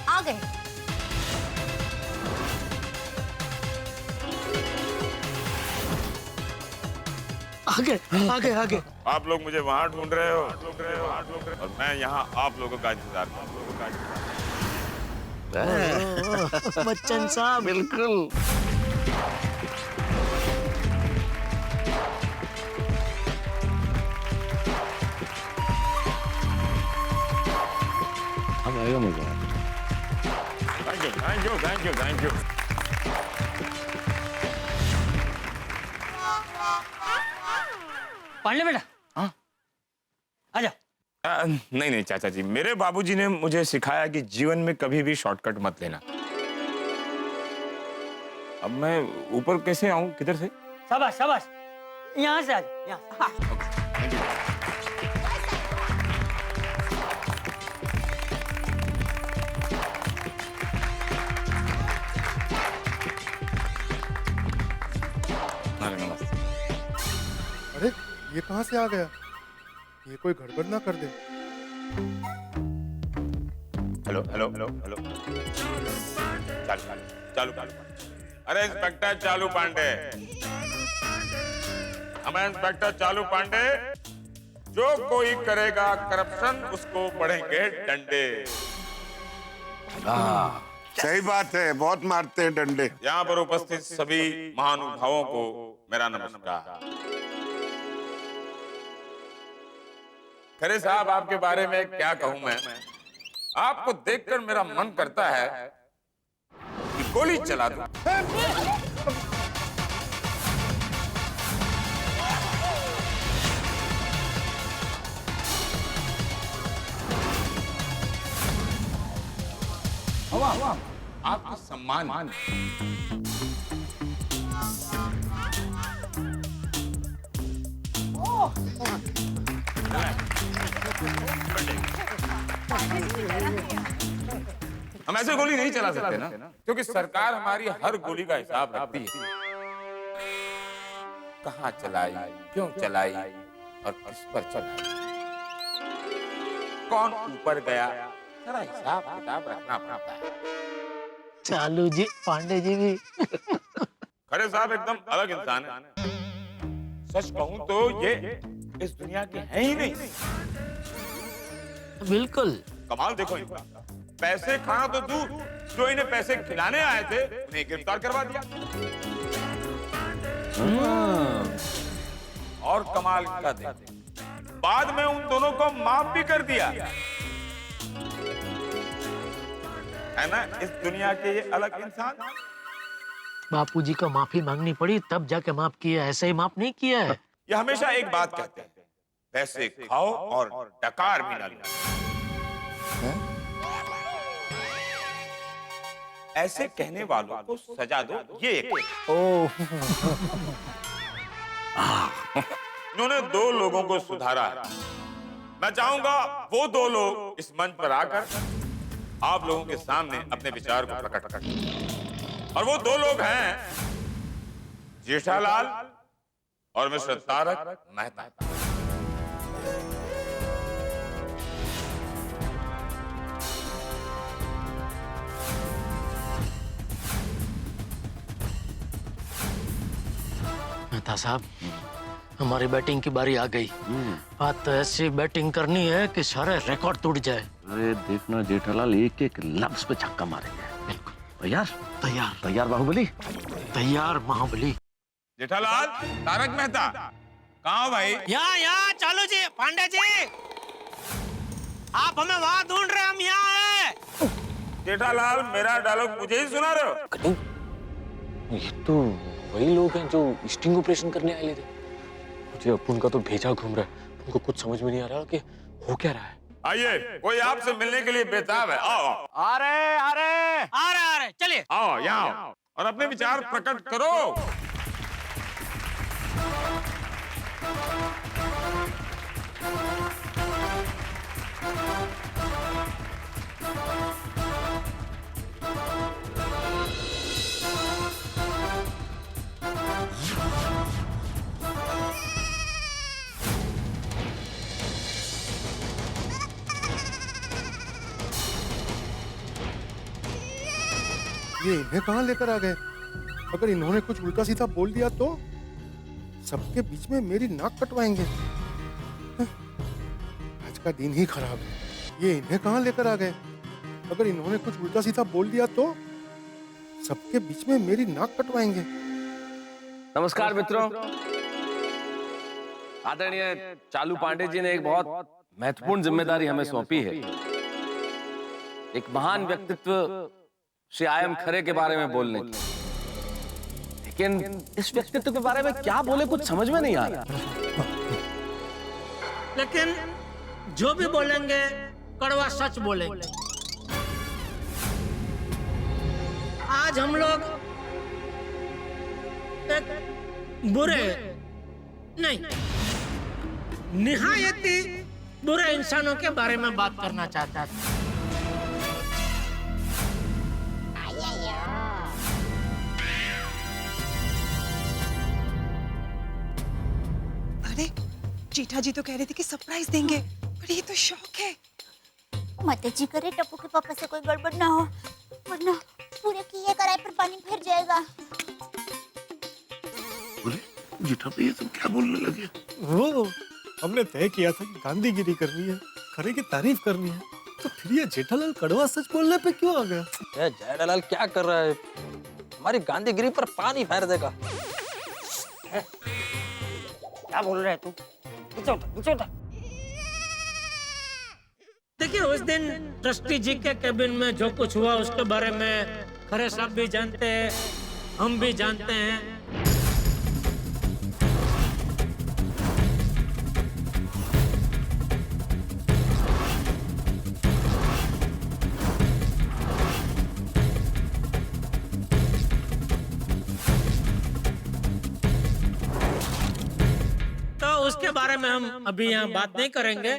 Speaker 5: आ गए।
Speaker 18: आगे आगे।
Speaker 1: आप लोग मुझे वहाँ ढूंढ रहे हो और मैं यहाँ आप लोगों का इंतजार कर रहा हूँ।
Speaker 18: बच्चन साहब।
Speaker 3: बिल्कुल। अब आएगा मजा।
Speaker 1: Thank you, thank you, thank you, thank you.
Speaker 17: Pandey बेटा,
Speaker 1: हाँ,
Speaker 17: आजा।
Speaker 1: नहीं नहीं चाचा जी, मेरे बाबूजी ने मुझे सिखाया कि जीवन में कभी भी शॉर्टकट मत लेना। अब मैं ऊपर कैसे आऊं, किधर से?
Speaker 17: शाबाश शाबाश, यहाँ से आजा, यहाँ।
Speaker 7: अरे ये कहाँ से आ गया? ये कोई गड़बड़ ना कर दे।
Speaker 1: हेलो हेलो हेलो हेलो, चालू चालू चालू। अरे इंस्पेक्टर चालू पांडे, हमें इंस्पेक्टर चालू पांडे, जो कोई करेगा करप्शन उसको बढ़ेंगे डंडे।
Speaker 19: सही बात है, बहुत मारते हैं डंडे।
Speaker 1: यहाँ पर उपस्थित सभी महानुभावों को मेरा नमस्कार। खरे साहब, आपके बारे में क्या कहूं मैं? आपको देखकर मेरा मन करता है कि गोली चला दूं। आपका सम्मान। हम ऐसे गोली नहीं चला सकते ना, क्योंकि सरकार हमारी हर गोली का हिसाब रखती है। कहाँ चलाई, क्यों चलाई और किस पर चलाई, कौन ऊपर गया, सारा हिसाब किताब रखना पड़ता है।
Speaker 18: चालू जी पांडे जी भी
Speaker 1: खरे साहब एकदम अलग इंसान है। सच कहूं तो ये इस दुनिया के हैं ही नहीं।
Speaker 18: बिल्कुल।
Speaker 1: कमाल देखो इनका, पैसे खाना तो दूर, जो इन्हें पैसे खिलाने आए थे उन्हें गिरफ्तार करवा दिया। और कमाल क्या देखते, बाद में उन दोनों को माफ भी कर दिया। है ना इस दुनिया के ये अलग इंसान।
Speaker 18: बापूजी को माफी मांगनी पड़ी तब जाके माफ किया, ऐसे ही माफ नहीं किया है।
Speaker 1: ये हमेशा एक बात कहते हैं, पैसे खाओ और डकार भी ना लो। ऐसे कहने वालों को सजा दो, ये एक। इन्होंने 2 लोगों को सुधारा है। मैं चाहूंगा वो 2 लोग इस मंच पर आकर आप लोगों के सामने अपने विचार को प्रकट करें। और वो 2 लोग हैं जेठालाल और मिस्टर तारक मेहता।
Speaker 18: मेहता साहब, हमारी बैटिंग की बारी आ गई। आज तो ऐसी बैटिंग करनी है कि सारे रिकॉर्ड टूट जाए।
Speaker 3: अरे देखना जेठालाल, एक एक लफ्ज पे छक्का मारेंगे। बिल्कुल तैयार?
Speaker 18: तैयार।
Speaker 3: तैयार बाहुबली?
Speaker 18: तैयार महाबली।
Speaker 1: जेठालाल, तारक मेहता कहाँ हो भाई?
Speaker 18: यहाँ चालू जी, पांडे जी, आप हमें वहाँ ढूंढ रहे, हम यहाँ हैं।
Speaker 1: जेठालाल, मेरा डायलॉग मुझे ही सुना रहे हो?
Speaker 14: ये तो वही लोग हैं जो स्टिंग ऑपरेशन करने आए थे। मुझे अपुन का तो भेजा घूम रहा है, उनको कुछ समझ में नहीं आ रहा कि हो क्या रहा है।
Speaker 1: आइए, कोई आपसे मिलने के लिए बेताब है। आओ
Speaker 18: आ रहे, चलिए
Speaker 1: आओ यहाँ आओ और अपने विचार प्रकट करो।
Speaker 7: ये इन्हें कहाँ लेकर आ गए? अगर इन्होंने कुछ उल्टा सीधा बोल दिया तो सबके बीच में मेरी नाक कटवाएंगे। आज का दिन ही खराब है। ये इन्हें कहाँ लेकर आ गए? अगर इन्होंने कुछ उल्टा सीधा बोल दिया तो सबके बीच में मेरी नाक कटवाएंगे।
Speaker 3: नमस्कार मित्रों, आदरणीय चालू पांडे जी ने एक बहुत महत्वपूर्ण जिम्मेदारी हमें सौंपी है। एक महान व्यक्तित्व श्री आयम खरे के बारे में बोलने की, लेकिन इस व्यक्तित्व के बारे में क्या बोले कुछ समझ में नहीं आ रहा।
Speaker 18: लेकिन जो भी बोलेंगे कड़वा सच बोलेंगे। आज हम लोग एक बुरे नहीं, निहायती बुरे इंसानों के बारे में बात करना चाहता था।
Speaker 8: अरे जीठा जी तो कह रहे थे कि सरप्राइज देंगे, पर ये तो शौक है।
Speaker 5: मत जी करे टप्पू के पापा से कोई गड़बड़ ना हो, वरना पूरे किए कराए पर पानी फिर जाएगा।
Speaker 19: बोले जीठा पे ये सब क्या बोलने लगे?
Speaker 20: वो हमने तय किया था कि गांधीगिरी करनी है, खरे की तारीफ करनी है, तो फिर ये जेठालाल कड़वा सच बोलने पे क्यों आ गया?
Speaker 9: जेठालाल क्या कर रहा है? हमारी गांधीगिरी पर पानी फेर देगा।
Speaker 17: क्या बोल रहे तू? पीछे उठा।
Speaker 18: देखिए, उस दिन ट्रस्टी जी के कैबिन में जो कुछ हुआ उसके बारे में खरे साहब भी जानते हैं, हम भी जानते हैं। तो उसके बारे में हम अभी यहाँ बात नहीं करेंगे।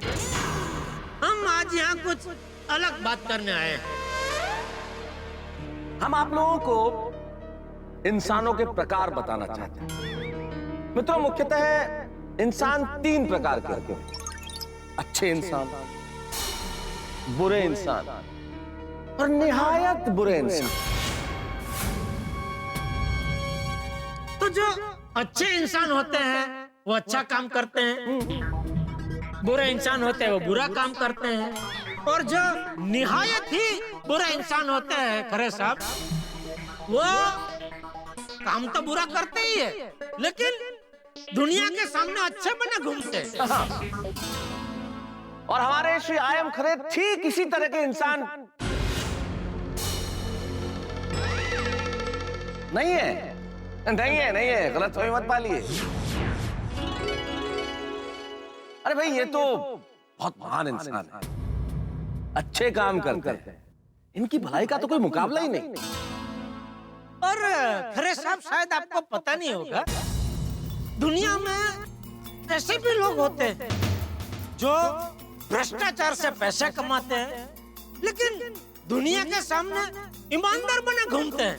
Speaker 18: हम आज यहाँ कुछ अलग बात करने आए हैं।
Speaker 3: हम आप लोगों को इंसानों के प्रकार बताना चाहते हैं। मित्रों, मुख्यतः इंसान 3 प्रकार के होते हैं: अच्छे इंसान, बुरे इंसान और निहायत बुरे इंसान।
Speaker 18: तो जो अच्छे इंसान होते हैं वो अच्छा काम करते हैं, बुरे इंसान होते हैं वो बुरा काम करते हैं, और जो निहायत ही बुरे इंसान होते हैं खरे साहब, वो काम तो बुरा करते ही है, लेकिन दुनिया के सामने अच्छे बने घूमते हैं।
Speaker 3: और हमारे श्री आयम खरे ठीक इसी तरह के इंसान नहीं है, गलत फहमी मत पालिए। अरे भाई, ये तो बहुत महान इंसान है, अच्छे काम करते हैं, इनकी भलाई का तो कोई मुकाबला ही नहीं।
Speaker 18: और खरे साहब, शायद आपको पता नहीं होगा, दुनिया में ऐसे भी लोग होते हैं जो भ्रष्टाचार से पैसे कमाते हैं, लेकिन दुनिया के सामने ईमानदार बने घूमते हैं,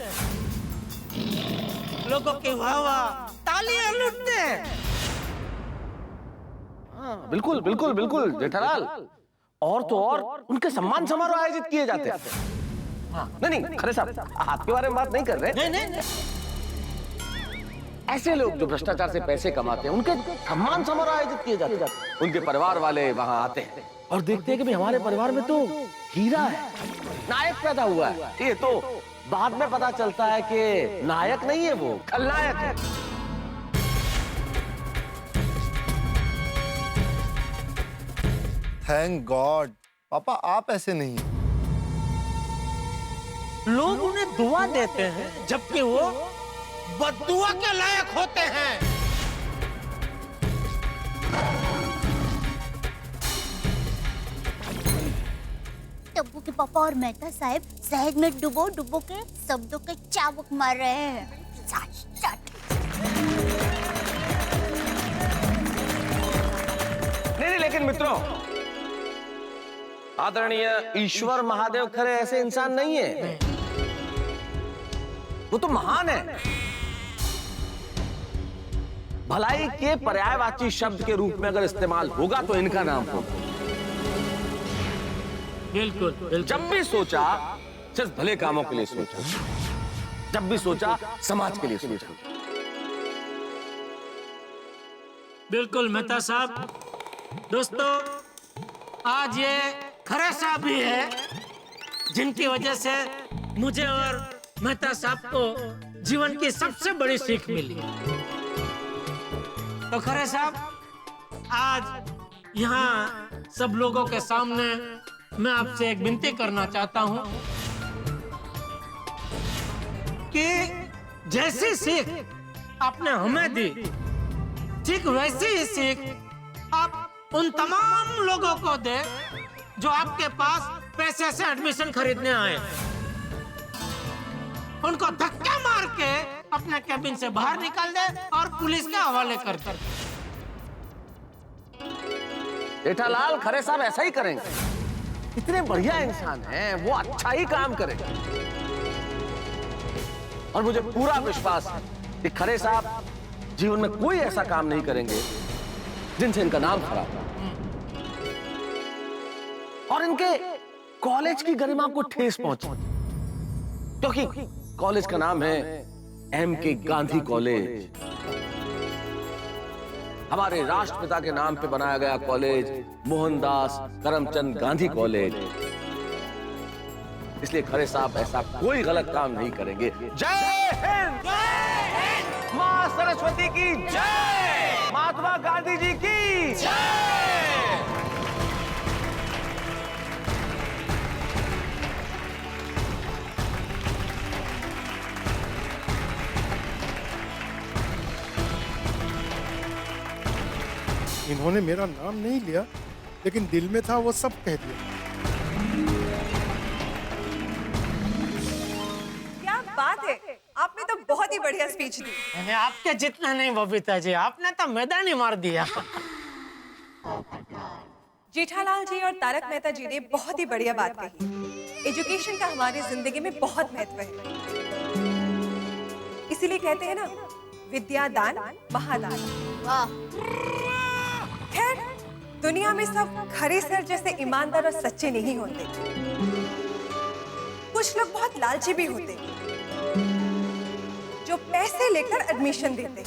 Speaker 18: लोगों की वाह तालियां लूटते हैं।
Speaker 3: बिल्कुल बिल्कुल बिल्कुल जेठालाल, और तो और उनके सम्मान समारोह आयोजित किए जाते हैं। नहीं खरे साहब, आपके बारे में बात नहीं कर रहे।
Speaker 18: नहीं।
Speaker 3: ऐसे लोग जो भ्रष्टाचार से पैसे कमाते हैं उनके सम्मान समारोह आयोजित किए जाते हैं। उनके परिवार वाले वहां आते हैं और देखते हैं कि भाई हमारे परिवार में तो हीरा है, नायक पैदा हुआ है। ये तो बाद में पता चलता है कि नायक नहीं है, वो खलनायक है।
Speaker 6: थैंक गॉड पापा आप ऐसे नहीं हैं।
Speaker 18: लोग उन्हें दुआ देते हैं जबकि वो बद्दुआ के लायक होते हैं।
Speaker 5: टप्पू के पापा और मेहता साहब शहद में डुबो डुबो के शब्दों के चाबुक मार रहे हैं।
Speaker 3: नहीं, लेकिन मित्रों, आदरणीय ईश्वर महादेव खरे ऐसे इंसान नहीं है। वो तो महान है। भलाई के पर्यायवाची शब्द के रूप में अगर इस्तेमाल होगा तो इनका नाम होगा।
Speaker 18: बिल्कुल।
Speaker 3: जब भी सोचा सिर्फ भले कामों के लिए सोचा, जब भी सोचा समाज के लिए सोचा।
Speaker 18: बिल्कुल मेहता साहब। दोस्तों, आज ये खरे साहब भी है जिनकी वजह से मुझे और मेहता साहब को जीवन की सबसे बड़ी सीख मिली। तो खरे साहब, आज यहाँ सब लोगों के सामने मैं आपसे एक विनती करना चाहता हूँ कि जैसी सीख आपने हमें दी, ठीक वैसी ही सीख आप उन तमाम लोगों को दे जो आपके पास पैसे से एडमिशन खरीदने आए। उनको धक्का मार के अपने कैबिन से बाहर निकाल दे और पुलिस के हवाले कर दे।
Speaker 3: जेठालाल खरे साहब ऐसा ही करेंगे। इतने बढ़िया इंसान हैं, वो अच्छा ही काम करेंगे। और मुझे पूरा विश्वास है कि खरे साहब जीवन में कोई ऐसा काम नहीं करेंगे जिनसे इनका नाम खराब हो और इनके कॉलेज की गरिमा को ठेस पहुंचे, क्योंकि कॉलेज का नाम है M.K. गांधी कॉलेज। हमारे राष्ट्रपिता के नाम पे बनाया गया कॉलेज मोहनदास करमचंद गांधी कॉलेज। इसलिए खरे साहब ऐसा कोई गलत काम नहीं करेंगे। जय हिंद, मां सरस्वती की जय, महात्मा गांधी जी की जय।
Speaker 7: इन्होंने मेरा नाम नहीं लिया, लेकिन दिल में था वो सब कह दिया।
Speaker 8: क्या बात है, आपने तो बहुत ही बढ़िया स्पीच दी।
Speaker 18: मैंने आपके जितना नहीं बबीता जी, आपने तो मैदान ही मार दिया।
Speaker 8: जेठालाल जी और तारक मेहता जी ने बहुत ही बढ़िया बात कही। एजुकेशन का हमारी जिंदगी में बहुत महत्व है। इसीलिए कहते हैं ना, विद्या दान महादान। खैर, दुनिया में सब खरे सर जैसे ईमानदार और सच्चे नहीं होते। कुछ लोग बहुत लालची भी होते, जो पैसे लेकर एडमिशन देते।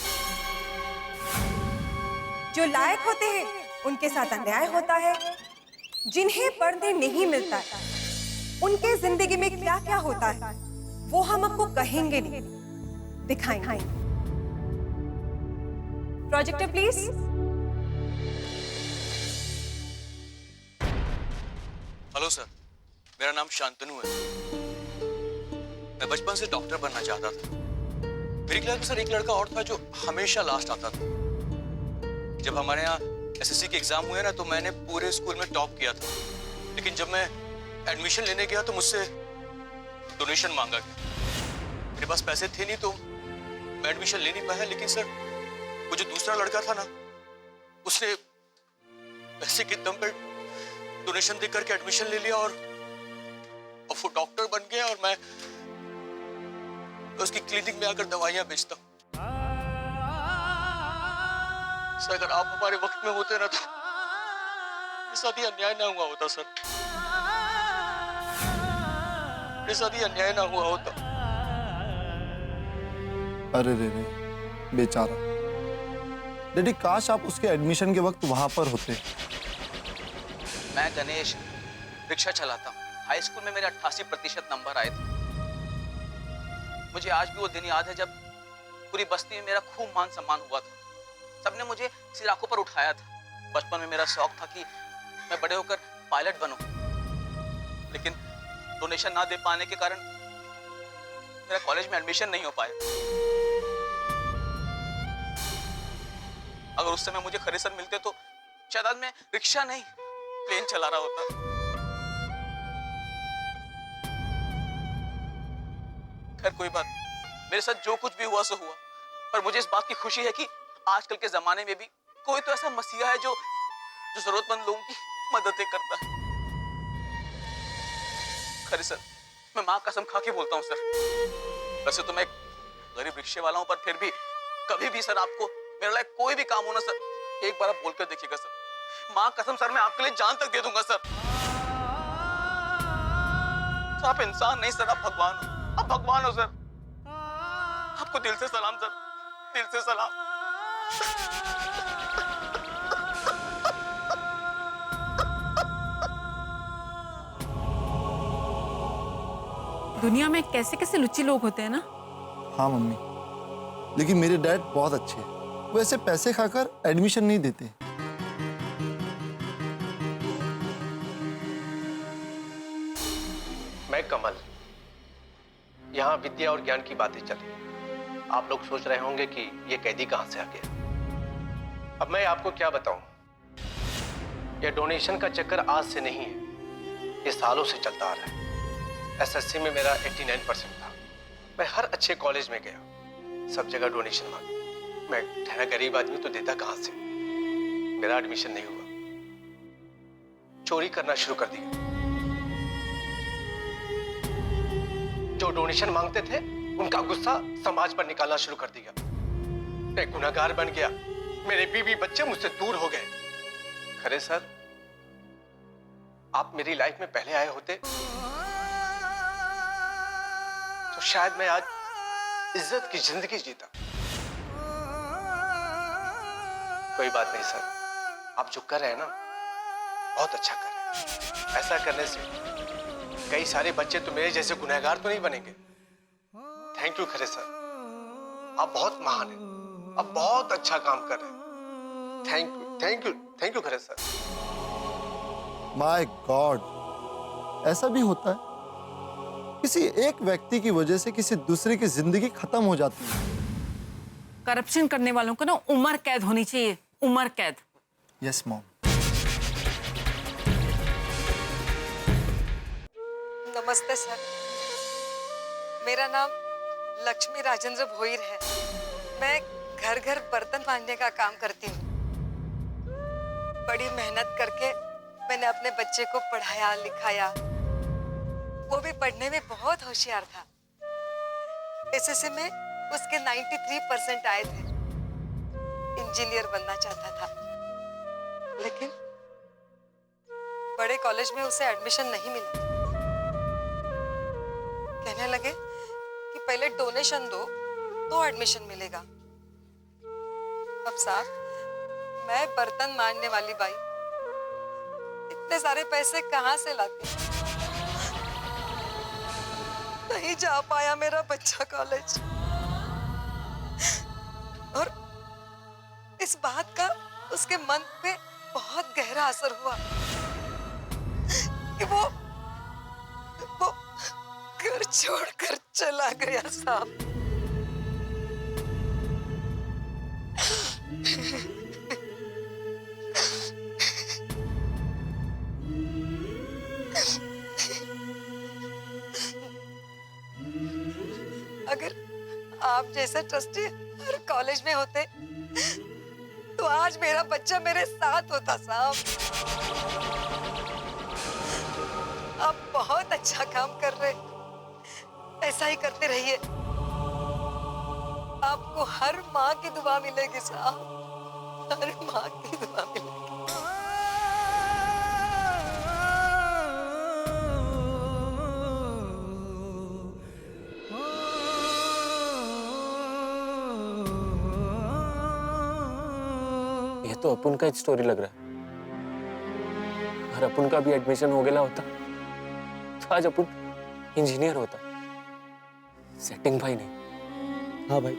Speaker 8: जो लायक होते हैं उनके साथ अन्याय होता है। जिन्हें पढ़ने नहीं मिलता है, उनके जिंदगी में क्या क्या होता है वो हम आपको कहेंगे नहीं, दिखाएंगे। Projector please.
Speaker 4: हेलो सर, मेरा नाम शांतनु है। मैं बचपन से डॉक्टर बनना चाहता था। मेरी क्लास में सर एक लड़का और था जो हमेशा लास्ट आता था। जब हमारे यहाँ एसएससी के एग्जाम हुए ना, तो मैंने पूरे स्कूल में टॉप किया था। लेकिन जब मैं एडमिशन लेने गया तो मुझसे डोनेशन मांगा गया। मेरे पास पैसे थे नहीं तो मैं एडमिशन ले नहीं पाया। लेकिन सर, वो जो दूसरा लड़का था ना, उसने पैसे के दम पर डोनेशन दे करके एडमिशन ले लिया और वो डॉक्टर बन गया और मैं उसकी क्लिनिक में आकर दवाइयां बेचता हूं। सर, अगर आप हमारे वक्त में होते ना तो मेरे साथ ये अन्याय ना हुआ होता। सर, मेरे साथ ये अन्याय ना हुआ होता।
Speaker 6: अरे रे,
Speaker 10: बेचारा। डैडी काश आप उसके एडमिशन के वक्त वहां पर होते।
Speaker 4: मैं गणेश रिक्शा चलाता हूँ। हाई स्कूल में मेरे 88% नंबर आए थे। मुझे आज भी वो दिन याद है जब पूरी बस्ती में मेरा खूब मान सम्मान हुआ था। सबने मुझे सिर आंखों पर उठाया था। बचपन में मेरा शौक था कि मैं बड़े होकर पायलट बनूं, लेकिन डोनेशन ना दे पाने के कारण मेरा कॉलेज में एडमिशन नहीं हो पाया। अगर उस समय मुझे खरे सर मिलते तो शायद आज मैं रिक्शा नहीं प्लेन चला रहा होता। खैर कोई बात, मेरे साथ जो कुछ भी हुआ सो हुआ, पर मुझे इस बात की खुशी है कि आजकल के जमाने में भी कोई तो ऐसा मसीहा है जो जरूरतमंद लोगों की मददें करता है। खरे सर, मैं माँ कसम खा के बोलता हूँ सर। वैसे तो मैं गरीब रिक्शे वाला हूँ, पर फिर भी कभी भी सर आपको मेरे लायक कोई भी काम हो ना सर, एक बार आप बोलकर देखिएगा सर। माँ कसम सर, मैं आपके लिए जान तक दे दूंगा सर। तो आप इंसान नहीं सर, आप भगवान हो। आप भगवान हो सर। आपको दिल से सलाम सर, दिल से सलाम।
Speaker 2: दुनिया में कैसे कैसे लुच्ची लोग होते हैं ना।
Speaker 10: हाँ मम्मी, लेकिन मेरे डैड बहुत अच्छे हैं। वो ऐसे पैसे खाकर एडमिशन नहीं देते।
Speaker 16: मैं कमल, यहाँ विद्या और ज्ञान की बातें चली। आप लोग सोच रहे होंगे कि ये कैदी कहाँ से आ गया। अब मैं आपको क्या बताऊं, ये डोनेशन का चक्कर आज से नहीं है, ये सालों से चलता आ रहा है। एसएससी में मेरा 89% था। मैं हर अच्छे कॉलेज में गया, सब जगह डोनेशन मांगा। मैं ठहरा गरीब आदमी तो देता कहाँ से। मेरा एडमिशन नहीं हुआ, चोरी करना शुरू कर दिया। जो डोनेशन मांगते थे उनका गुस्सा समाज पर निकालना शुरू कर दिया। मैं गुनहगार बन गया, मेरे बीवी बच्चे मुझसे दूर हो गए। खरे सर, आप मेरी लाइफ में पहले आए होते तो शायद मैं आज इज्जत की जिंदगी जीता। कोई बात नहीं सर, आप जो कर रहे हैं ना बहुत अच्छा कर रहे हैं। ऐसा करने से कई सारे बच्चे तो मेरे जैसे गुनहगार तो नहीं बनेंगे। थैंक यू खरे सर, आप बहुत महान हैं, आप बहुत अच्छा काम कर रहे हैं। Thank you, thank you, thank you Khare sir.
Speaker 10: My God, ऐसा भी होता है? किसी एक व्यक्ति की वजह से किसी दूसरे की जिंदगी खत्म हो जाती है।
Speaker 2: करप्शन करने वालों को ना उम्र कैद होनी चाहिए, उम्र कैद।
Speaker 10: Yes mom.
Speaker 8: नमस्ते सर, मेरा नाम लक्ष्मी राजेंद्र भोईर है। मैं घर घर बर्तन मांजने का काम करती हूँ। बड़ी मेहनत करके मैंने अपने बच्चे को पढ़ाया लिखाया। वो भी पढ़ने में बहुत होशियार था। एसएससी में उसके 93% आए थे। इंजीनियर बनना चाहता था, लेकिन बड़े कॉलेज में उसे एडमिशन नहीं मिला। कहने लगे कि पहले डोनेशन दो तो एडमिशन मिलेगा। अब साहब, मैं बर्तन मांजने वाली बाई इतने सारे पैसे कहां से लाती? नहीं जा पाया मेरा बच्चा कॉलेज। और इस बात का उसके मन पे बहुत गहरा असर हुआ कि वो घर छोड़कर चला गया साहब। अगर आप जैसे ट्रस्टी हर कॉलेज में होते तो आज मेरा बच्चा मेरे साथ होता साहब। आप बहुत अच्छा काम कर रहे, ऐसा ही करते रहिए। आपको हर माँ की दुआ मिलेगी साहब, हर माँ की दुआ मिलेगी।
Speaker 14: तो अपुन का स्टोरी लग रहा है। अगर अपुन का भी एडमिशन हो गया होता तो आज अपुन इंजीनियर होता। सेटिंग भाई नहीं।
Speaker 13: हाँ भाई,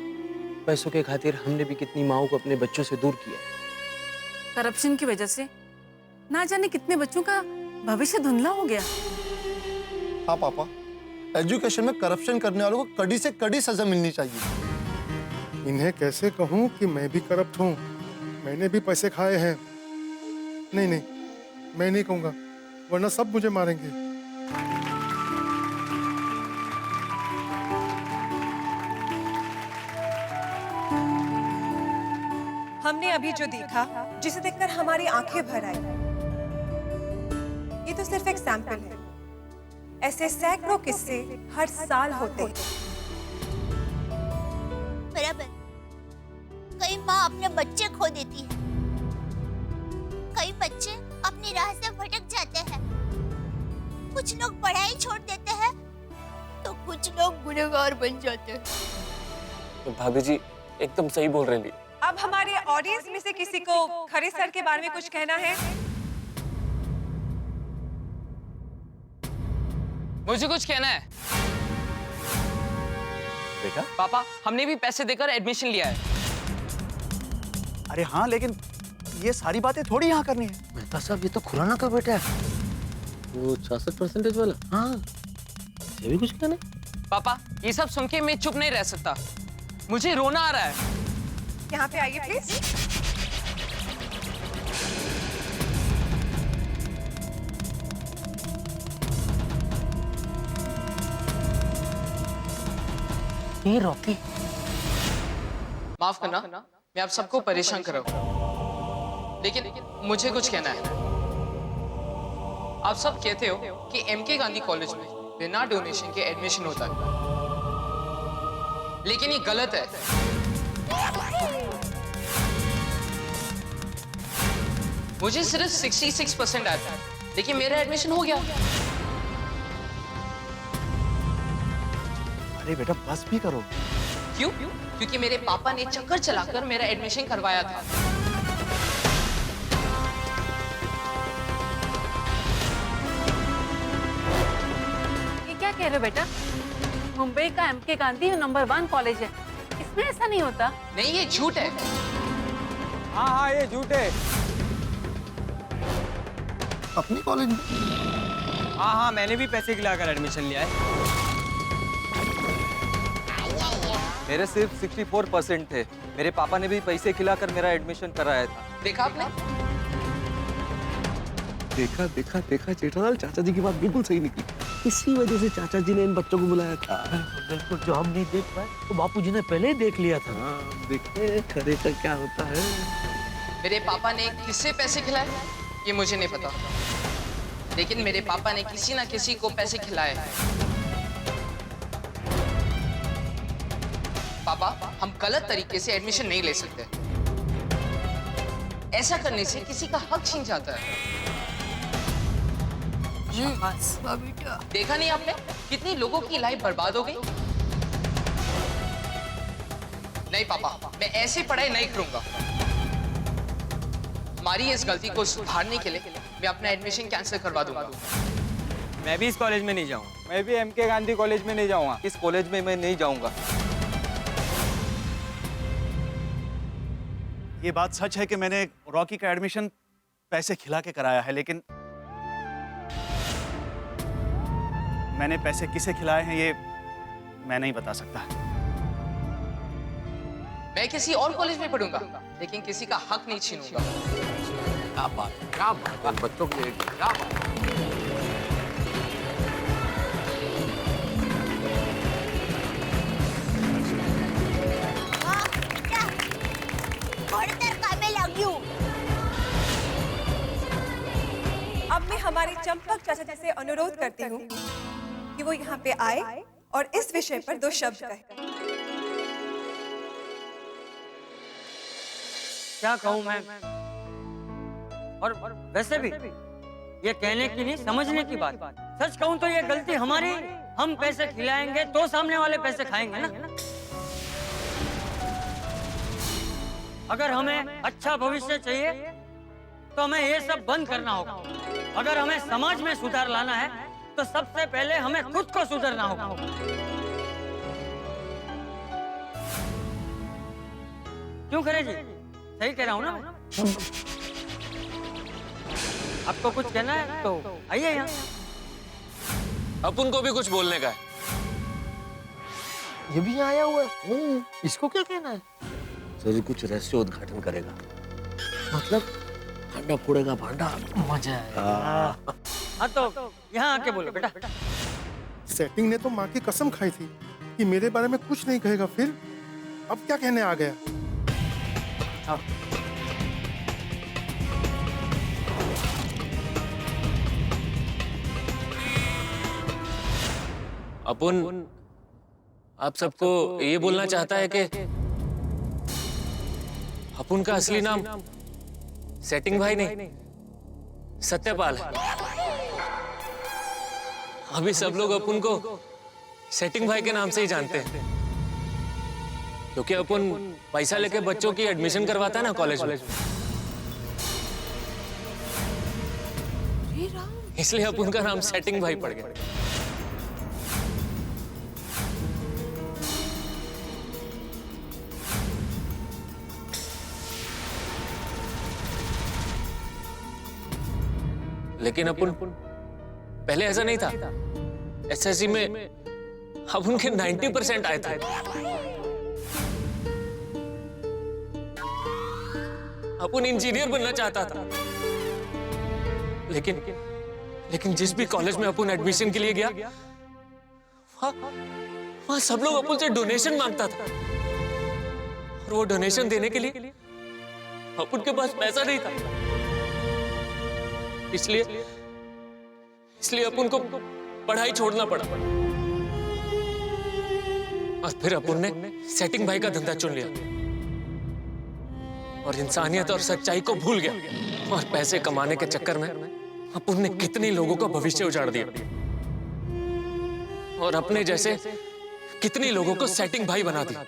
Speaker 13: पैसों के खातिर हमने भी कितनी माओं को अपने बच्चों से दूर किया।
Speaker 2: करप्शन की वजह से ना जाने कितने बच्चों का भविष्य धुंधला हो गया।
Speaker 10: हाँ पापा, एजुकेशन में करप्शन करने वालों को कड़ी से कड़ी सजा मिलनी चाहिए।
Speaker 7: इन्हें कैसे कहूं कि मैं भी करप्ट हूं, मैंने भी पैसे खाए हैं। नहीं नहीं, मैं नहीं कहूंगा, वरना सब मुझे मारेंगे।
Speaker 8: हमने अभी जो देखा, जिसे देखकर हमारी आंखें भर आई, ये तो सिर्फ एक सैंपल है। ऐसे सैकड़ों किस्से हर साल होते हैं।
Speaker 5: बराबर, कई माँ अपने बच्चे खो देती है, कई बच्चे अपनी राह से भटक जाते हैं, कुछ लोग पढ़ाई छोड़ देते हैं, तो कुछ लोग गुनहगार बन जाते हैं।
Speaker 14: तो भाभी जी एकदम सही बोल रहे हैं।
Speaker 8: अब हमारे ऑडियंस में से किसी को खरे सर के बारे में कुछ कहना है?
Speaker 12: मुझे कुछ कहना है।
Speaker 15: बेटा,
Speaker 12: पापा, हमने भी पैसे देकर एडमिशन लिया है।
Speaker 15: अरे हाँ, लेकिन ये सारी बातें थोड़ी यहाँ करनी है।
Speaker 3: मेहता साहब, ये तो खुराना का बेटा है, वो 66% वाला। हाँ, ये भी कुछ कहना है?
Speaker 12: पापा, ये सब सुन के मैं चुप नहीं रह सकता, मुझे रोना आ रहा है।
Speaker 8: यहाँ पे आइए प्लीज।
Speaker 17: ये रॉकी,
Speaker 12: माफ करना, मैं आप सबको परेशान कर रहा हूँ, लेकिन मुझे कुछ कहना है। आप सब कहते हो कि एमके गांधी कॉलेज में बिना डोनेशन के एडमिशन होता है, लेकिन ये गलत है। मुझे सिर्फ 66% आया था, लेकिन मेरा एडमिशन हो गया।
Speaker 15: अरे बेटा, बस भी करो।
Speaker 12: क्यों? क्योंकि मेरे पापा ने चक्कर चलाकर मेरा एडमिशन करवाया था।
Speaker 2: ये क्या कह रहे हो बेटा? मुंबई का एमके गांधी नंबर 1 कॉलेज है, इसमें ऐसा नहीं होता।
Speaker 12: नहीं, ये झूठ है।
Speaker 15: हाँ हाँ, ये झूठ है।
Speaker 10: अपनी कॉलेज में?
Speaker 15: हाँ हाँ, मैंने भी पैसे खिलाकर एडमिशन लिया है। मेरे सिर्फ 64% थे। मेरे पापा ने भी पैसे खिलाकर मेरा एडमिशन कराया था।
Speaker 12: देखा आपने?
Speaker 3: देखा देखा देखा जेठालाल, चाचा जी की बात बिल्कुल सही निकली। इसी वजह से चाचा जी ने इन बच्चों को बुलाया था।
Speaker 13: बिल्कुल, जो हम नहीं देख पाए तो बापू जी ने पहले ही देख लिया था।
Speaker 3: हाँ, देखते खरे का क्या होता है।
Speaker 12: मेरे पापा ने किससे पैसे खिलाए ये मुझे नहीं पता, लेकिन मेरे पापा ने किसी ना किसी को पैसे खिलाए। पापा, हम गलत तरीके से एडमिशन नहीं ले सकते। ऐसा करने से किसी का हक छीन जाता है। देखा नहीं आपने कितनी लोगों की लाइफ बर्बाद हो गई? नहीं पापा, मैं ऐसी पढ़ाई नहीं करूंगा। हमारी इस गलती को सुधारने के लिए मैं अपना एडमिशन कैंसिल करवा दूंगा।
Speaker 15: मैं भी इस कॉलेज में नहीं जाऊंगा। मैं भी एमके गांधी कॉलेज में नहीं जाऊंगा। इस कॉलेज में मैं नहीं जाऊंगा। ये बात सच है कि मैंने रॉकी का एडमिशन पैसे खिला के कराया है, लेकिन मैंने पैसे किसे खिलाए हैं ये मैं नहीं बता सकता।
Speaker 12: मैं किसी और कॉलेज में पढ़ूंगा, लेकिन किसी का हक नहीं छीनूंगा।
Speaker 3: क्या बात है, बच्चों के लिए क्या बात है।
Speaker 8: अब मैं हमारे चंपक चाचा जी से अनुरोध करती हूँ कि वो यहाँ पे आए और इस विषय पर 2 शब्द कहें।
Speaker 17: क्या कहूँ मैं? और वैसे भी ये कहने की नहीं, समझने की बात। सच कहूँ तो ये गलती हमारी। हम पैसे खिलाएंगे तो सामने वाले पैसे खाएंगे ना। अगर हमें अच्छा भविष्य चाहिए तो हमें ये सब बंद करना होगा। अगर हमें समाज में सुधार लाना है तो सबसे पहले हमें खुद को सुधरना होगा। क्यों खरे जी, सही कह रहा हूँ ना मैं? आपको कुछ कहना है तो आइए यहाँ।
Speaker 14: अपन को भी कुछ बोलने का है।
Speaker 3: ये भी आया हुआ है। इसको क्या कहना है? सर कुछ रहस्य उद्घाटन करेगा, मतलब भांडा फोड़ेगा भांडा।
Speaker 17: मजा आएगा। हाँ तो यहाँ आके बोलो बेटा।
Speaker 7: सेटिंग ने तो माँ की कसम खाई थी कि मेरे बारे में कुछ नहीं कहेगा, फिर अब क्या कहने आ गया?
Speaker 14: अपन आप सबको ये बोलना चाहता है कि अपन का असली नाम सेटिंग भाई नहीं, सत्यपाल है। अभी सब लोग अपन को सेटिंग भाई के नाम से ही जानते हैं, क्योंकि अपन पैसा लेके बच्चों की एडमिशन करवाता है ना कॉलेज में, इसलिए अपन का नाम सेटिंग भाई पड़ गया। लेकिन अपन पहले ऐसा नहीं था। एसएससी में अपन के 90% आए थे। अपन इंजीनियर बनना चाहता था, लेकिन जिस भी कॉलेज में अपन एडमिशन के लिए गया, वहां सब लोग अपन से डोनेशन मांगता था, और वो डोनेशन देने के लिए अपन के पास पैसा नहीं था। इसलिए अपन को पढ़ाई छोड़ना पड़ा, और फिर अपन ने सेटिंग भाई का धंधा चुन लिया, और इंसानियत और सच्चाई को भूल गया, और पैसे कमाने के चक्कर में अपन ने कितने लोगों का भविष्य उजाड़ दिया, और अपने जैसे कितने लोगों को सेटिंग भाई बना दिया।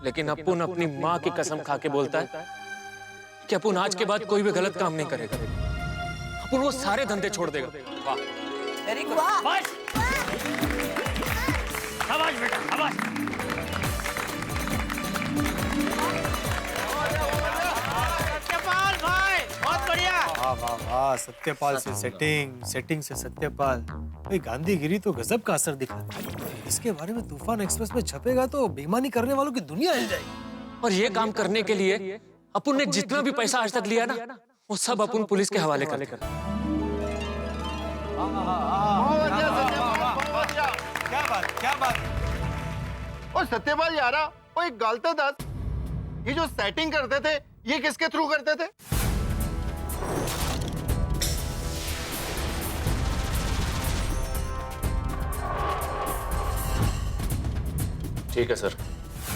Speaker 14: लेकिन अपन अपनी माँ की कसम खा के बोलता है कि अपन आज के बाद कोई भी गलत काम नहीं करेगा। अपन वो सारे धंधे छोड़ देगा। वाह,
Speaker 17: वेरी गुड। शाबाश बेटा, शाबाश।
Speaker 18: सत्यपाल भाई, बहुत बढ़िया। वाह वाह वाह, सत्यपाल से सेटिंग, सेटिंग से सत्यपाल। भाई गांधीगिरी तो गजब का असर दिखा। इसके बारे में तूफान एक्सप्रेस में छपेगा तो बेईमानी करने वालों की दुनिया हिल जाएगी।
Speaker 14: और ये काम करने के लिए अपन ने जितना भी पैसा आज तक लिया ना, वो सब अपन पुलिस के हवाले कर लेकर।
Speaker 6: क्या बात, क्या बात। और सत्यपाल यारा, वो एक गल तो दस, ये जो सेटिंग करते थे ये किसके थ्रू करते थे?
Speaker 14: ठीक है सर,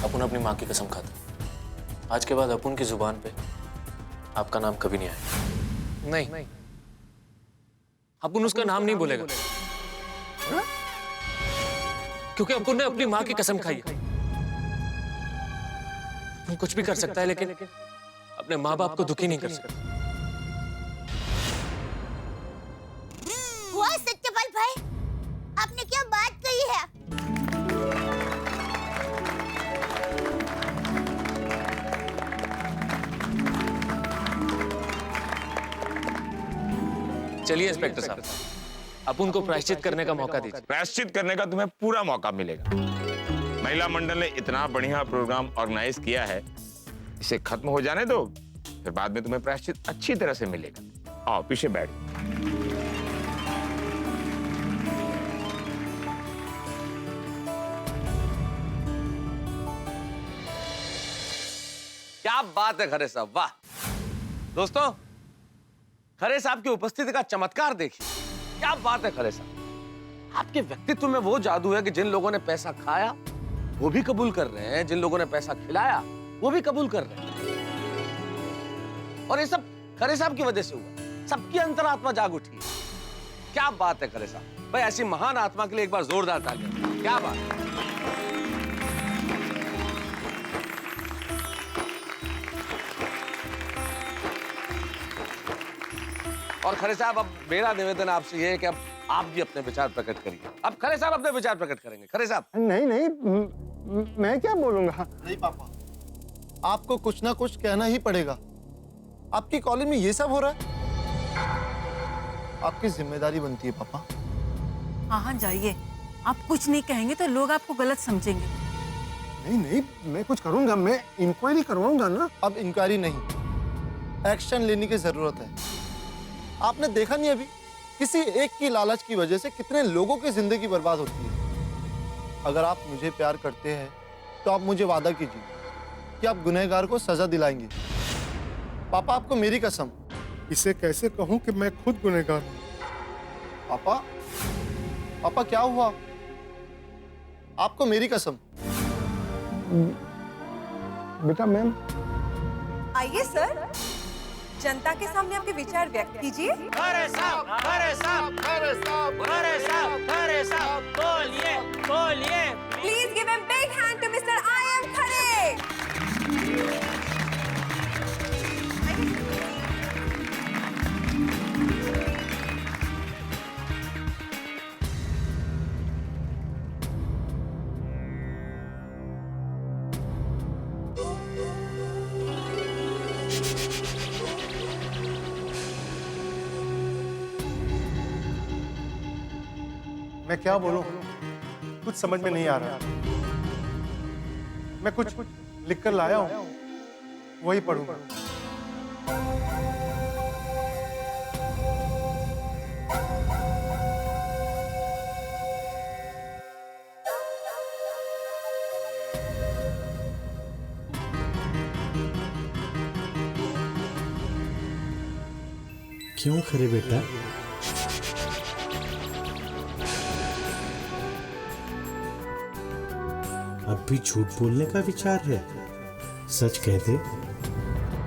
Speaker 14: अपन अपनी माँ की कसम खाता। आज के बाद अपन की जुबान पे आपका नाम कभी नहीं आएगा। नहीं, अपन उसका नाम नहीं बोलेगा, क्योंकि अपन ने अपनी माँ की कसम खाई है। अपन कुछ भी कर सकता है, लेकिन अपने माँ बाप को दुखी नहीं कर सकता।
Speaker 5: वाह सत्यपाल भाई, आपने क्या बात कही है।
Speaker 14: चलिए इंस्पेक्टर साहब, अपन को प्रायश्चित करने का मौका दीजिए।
Speaker 1: प्रायश्चित करने का तुम्हें पूरा मौका मिलेगा। महिला मंडल ने इतना बढ़िया प्रोग्राम ऑर्गेनाइज किया है, इसे खत्म हो जाने दो, फिर बाद में तुम्हें प्रायश्चित अच्छी तरह से मिलेगा। आओ पीछे बैठ।
Speaker 16: क्या बात है खरे साहब, वाह। दोस्तों, खरे साहब की उपस्थिति का चमत्कार देखिए। क्या बात है खरे साहब, आपके व्यक्तित्व में वो जादू है कि जिन लोगों ने पैसा खाया वो भी कबूल कर रहे हैं, जिन लोगों ने पैसा खिलाया वो भी कबूल कर रहे हैं।
Speaker 14: और ये सब खरे साहब की वजह से हुआ। सबकी अंतरात्मा जाग उठी है। क्या बात है खरे साहब, भाई ऐसी महान आत्मा के लिए एक बार जोरदार तालियां। क्या बात है। और खरे साहब, अब मेरा निवेदन आपसे ये है कि अब आप भी अपने विचार प्रकट करिए। अब खरे साहब अपने विचार प्रकट करेंगे। खरे साहब।
Speaker 6: नहीं, मैं क्या बोलूंगा?
Speaker 10: नहीं पापा, आपको कुछ ना कुछ कहना ही पड़ेगा। आपकी कॉलेज में ये सब हो रहा है, आपकी जिम्मेदारी बनती है पापा।
Speaker 2: हाँ जाइए, आप कुछ नहीं कहेंगे तो लोग आपको गलत समझेंगे।
Speaker 6: नहीं, मैं कुछ करूंगा, मैं इंक्वायरी करवाऊंगा ना।
Speaker 10: अब इंक्वायरी नहीं, एक्शन लेने की जरूरत है। आपने देखा नहीं अभी किसी एक की लालच की वजह से कितने लोगों की जिंदगी बर्बाद होती है। अगर आप मुझे प्यार करते हैं तो आप मुझे वादा कीजिए कि आप गुनहगार को सजा दिलाएंगे। पापा, आपको मेरी कसम।
Speaker 7: इसे कैसे कहूं कि मैं खुद गुनहगार हूं?
Speaker 10: पापा क्या हुआ? आपको मेरी कसम।
Speaker 6: बेटा मैम,
Speaker 8: आइए सर, जनता के सामने आपके विचार व्यक्त कीजिए।
Speaker 18: खरे साहब, खरे साहब, खरे साहब, खरे साहब, खरे साहब, बोलिए, बोलिए।
Speaker 8: Please give a big hand to mister I am Khare.
Speaker 7: मैं क्या बोलूं, कुछ समझ में नहीं आ रहा। मैं कुछ लिख कर लाया हूं, वही पढ़ूंगा।
Speaker 20: क्यों खरे बेटा? अब भी झूठ बोलने का विचार है? सच कह दे,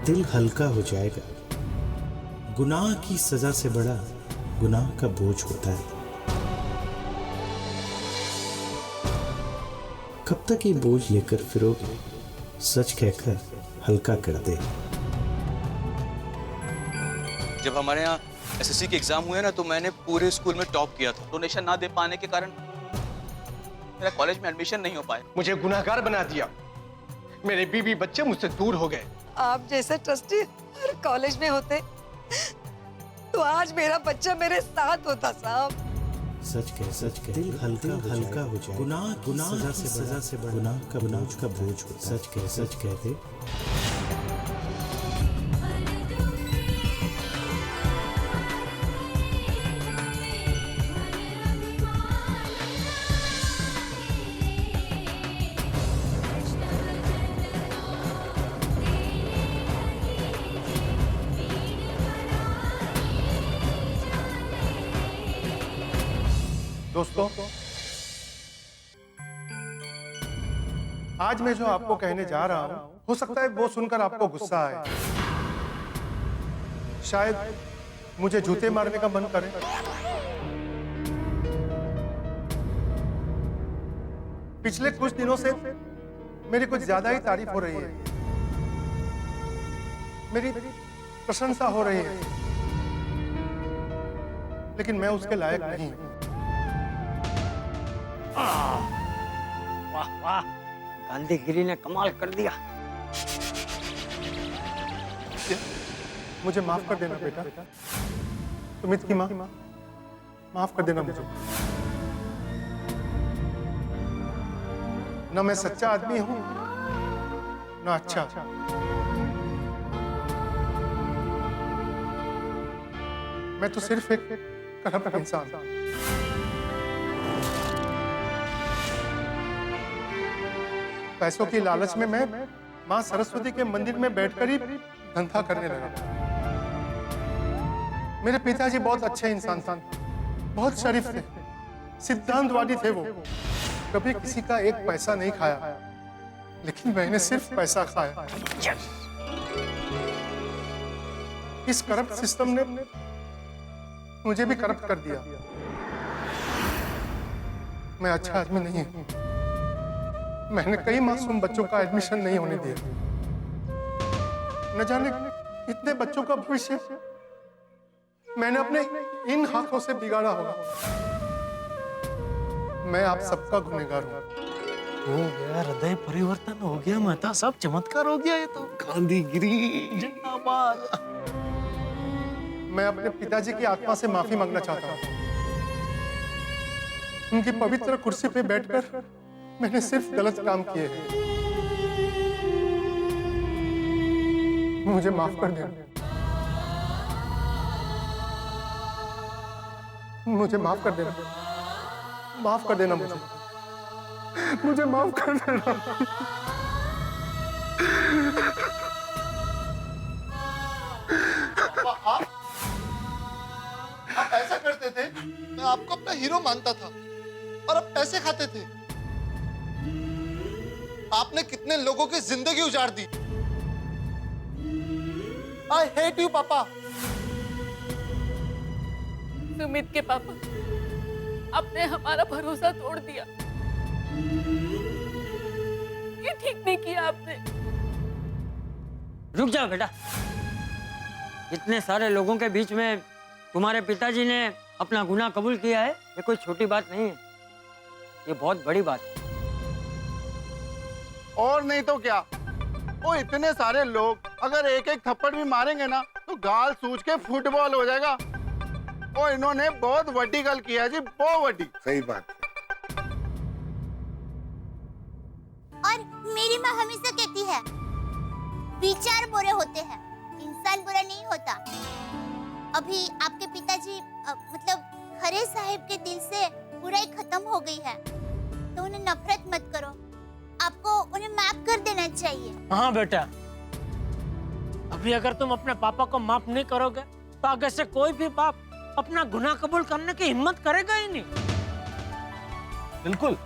Speaker 20: दिल हल्का हो जाएगा। गुनाह की सजा से बड़ा गुनाह का बोझ होता है। कब तक ये बोझ लेकर फिरोगे? सच कहकर हल्का कर दे।
Speaker 4: जब हमारे यहाँ एसएससी के एग्जाम हुए ना, तो मैंने पूरे स्कूल में टॉप किया था। डोनेशन ना दे पाने के कारण मेरा कॉलेज में एडमिशन नहीं हो पाया।
Speaker 22: मुझे गुनाहगार बना दिया। मेरे बीवी बच्चे मुझसे दूर हो गए।
Speaker 8: आप जैसे ट्रस्टी हर कॉलेज में होते तो आज मेरा बच्चा मेरे साथ होता साहब।
Speaker 20: सच कह, दिल हल्का हो जाए। गुनाह की सजा से बड़ा गुनाह का बोझ होता है। सच कह दे।
Speaker 7: दोस्तों, आज मैं जो आपको कहने जा रहा हूं, हो सकता है वो सुनकर आपको गुस्सा आए, शायद मुझे जूते मारने का मन करे। पिछले कुछ दिनों से मेरी कुछ ज्यादा ही तारीफ हो रही है, मेरी प्रशंसा हो रही है, लेकिन मैं उसके लायक नहीं।
Speaker 17: वाह वाह, गांधीगिरी ने कमाल कर दिया।
Speaker 7: मुझे माफ कर देना बेटा, सुमित की माँ, माफ कर देना मुझे। न मैं सच्चा आदमी हूं, न अच्छा। मैं तो सिर्फ एक करप्ट इंसान। पैसों की लालच में मैं मां सरस्वती के मंदिर में बैठकर ही धंधा करने लगा। मेरे पिताजी बहुत अच्छे इंसान थे, बहुत शरीफ थे, सिद्धांतवादी थे। वो कभी किसी का एक पैसा नहीं खाया, लेकिन मैंने सिर्फ पैसा खाया। इस करप्ट सिस्टम ने मुझे भी करप्ट कर दिया। मैं अच्छा आदमी नहीं हूं। मैंने कई मासूम बच्चों का एडमिशन नहीं होने दिया। न जाने कितने बच्चों का भविष्य मैंने अपने इन हाथों से बिगाड़ा होगा। मैं आप सबका गुनहगार हूं।
Speaker 18: हो गया हृदय परिवर्तन, हो गया मेहता साहब, चमत्कार हो गया ये तो।
Speaker 7: गांधीगिरी जिंदाबाद। मैं अपने पिताजी की आत्मा से माफी मांगना चाहता हूं। उनकी पवित्र कुर्सी पे बैठकर मैंने सिर्फ गलत काम किए हैं। मुझे माफ कर देना। मुझे माफ कर देना। माफ कर देना मुझे माफ कर देना।
Speaker 10: आप ऐसा करते थे, मैं आपको अपना हीरो मानता था और अब पैसे खाते थे। आपने कितने लोगों की जिंदगी उजाड़ दी। I hate you, पापा।
Speaker 2: सुमित के पापा, आपने हमारा भरोसा तोड़ दिया। ये ठीक नहीं किया आपने।
Speaker 17: रुक जाओ बेटा। इतने सारे लोगों के बीच में तुम्हारे पिताजी ने अपना गुनाह कबूल किया है, ये कोई छोटी बात नहीं है, ये बहुत बड़ी बात है।
Speaker 6: और नहीं तो क्या, वो इतने सारे लोग अगर एक एक थप्पड़ भी मारेंगे ना तो गाल सूज के फुटबॉल हो जाएगा। और इन्होंने बहुत वड्डी गल किया जी, बहुत वड्डी।
Speaker 19: सही बात।
Speaker 5: और मेरी माँ हमेशा कहती है, विचार बुरे होते हैं, इंसान बुरा नहीं होता। अभी आपके पिताजी मतलब खरे साहिब के दिल से बुराई खत्म हो गई है, तो उन्हें नफरत मत करो, आपको उन्हें माफ कर देना चाहिए।
Speaker 18: हाँ बेटा, अभी अगर तुम अपने पापा को माफ नहीं करोगे तो आगे से कोई भी बाप अपना गुनाह कबूल करने की हिम्मत करेगा ही नहीं।
Speaker 11: बिल्कुल,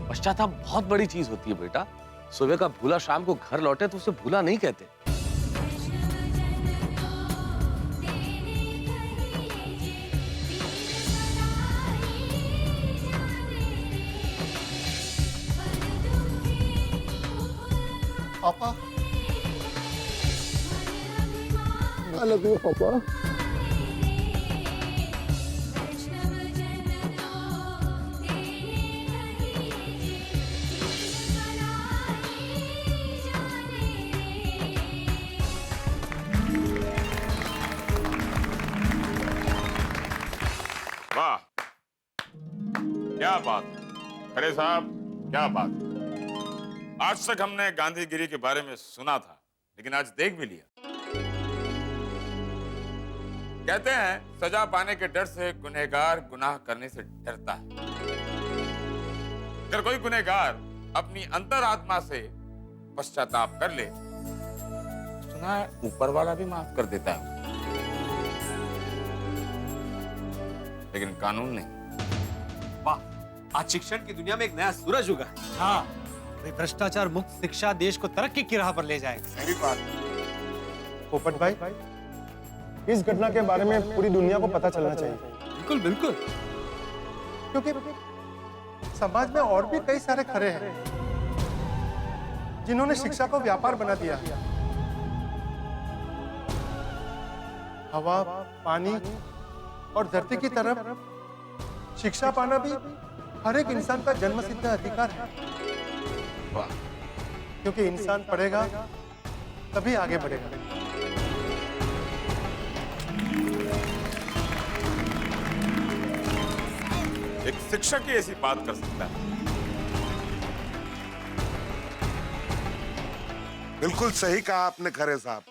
Speaker 11: पश्चाताप बहुत बड़ी चीज होती है बेटा। सुबह का भूला शाम को घर लौटे तो उसे भूला नहीं कहते।
Speaker 10: पापा, I love you, पापा।
Speaker 1: वाह, क्या बात, खरे साहब, क्या बात। आज तक हमने गांधीगिरी के बारे में सुना था, लेकिन आज देख भी लिया। कहते हैं सजा पाने के डर से गुनहगार गुनाह करने से डरता है। अगर कोई गुनहगार अपनी अंतरात्मा से पश्चाताप कर ले, सुना है ऊपर वाला भी माफ कर देता है, लेकिन कानून नहीं।
Speaker 15: वाह, आज शिक्षण की दुनिया में एक नया सूरज उगा है। हाँ, भ्रष्टाचार मुक्त शिक्षा देश को तरक्की की राह पर ले जाएगा।
Speaker 19: सही बात।
Speaker 7: पोपट भाई, इस घटना के बारे में पूरी दुनिया को पता चलना चाहिए।
Speaker 15: बिल्कुल बिल्कुल,
Speaker 7: क्योंकि समाज में और भी कई सारे खरे हैं जिन्होंने शिक्षा को व्यापार बना दिया है। हवा, पानी और धरती की तरफ शिक्षा पाना भी हर एक इंसान का जन्मसिद्ध अधिकार है। क्योंकि इंसान पढ़ेगा तभी आगे बढ़ेगा।
Speaker 1: एक शिक्षक ही ऐसी बात कर सकता है।
Speaker 19: बिल्कुल सही कहा आपने खरे साहब।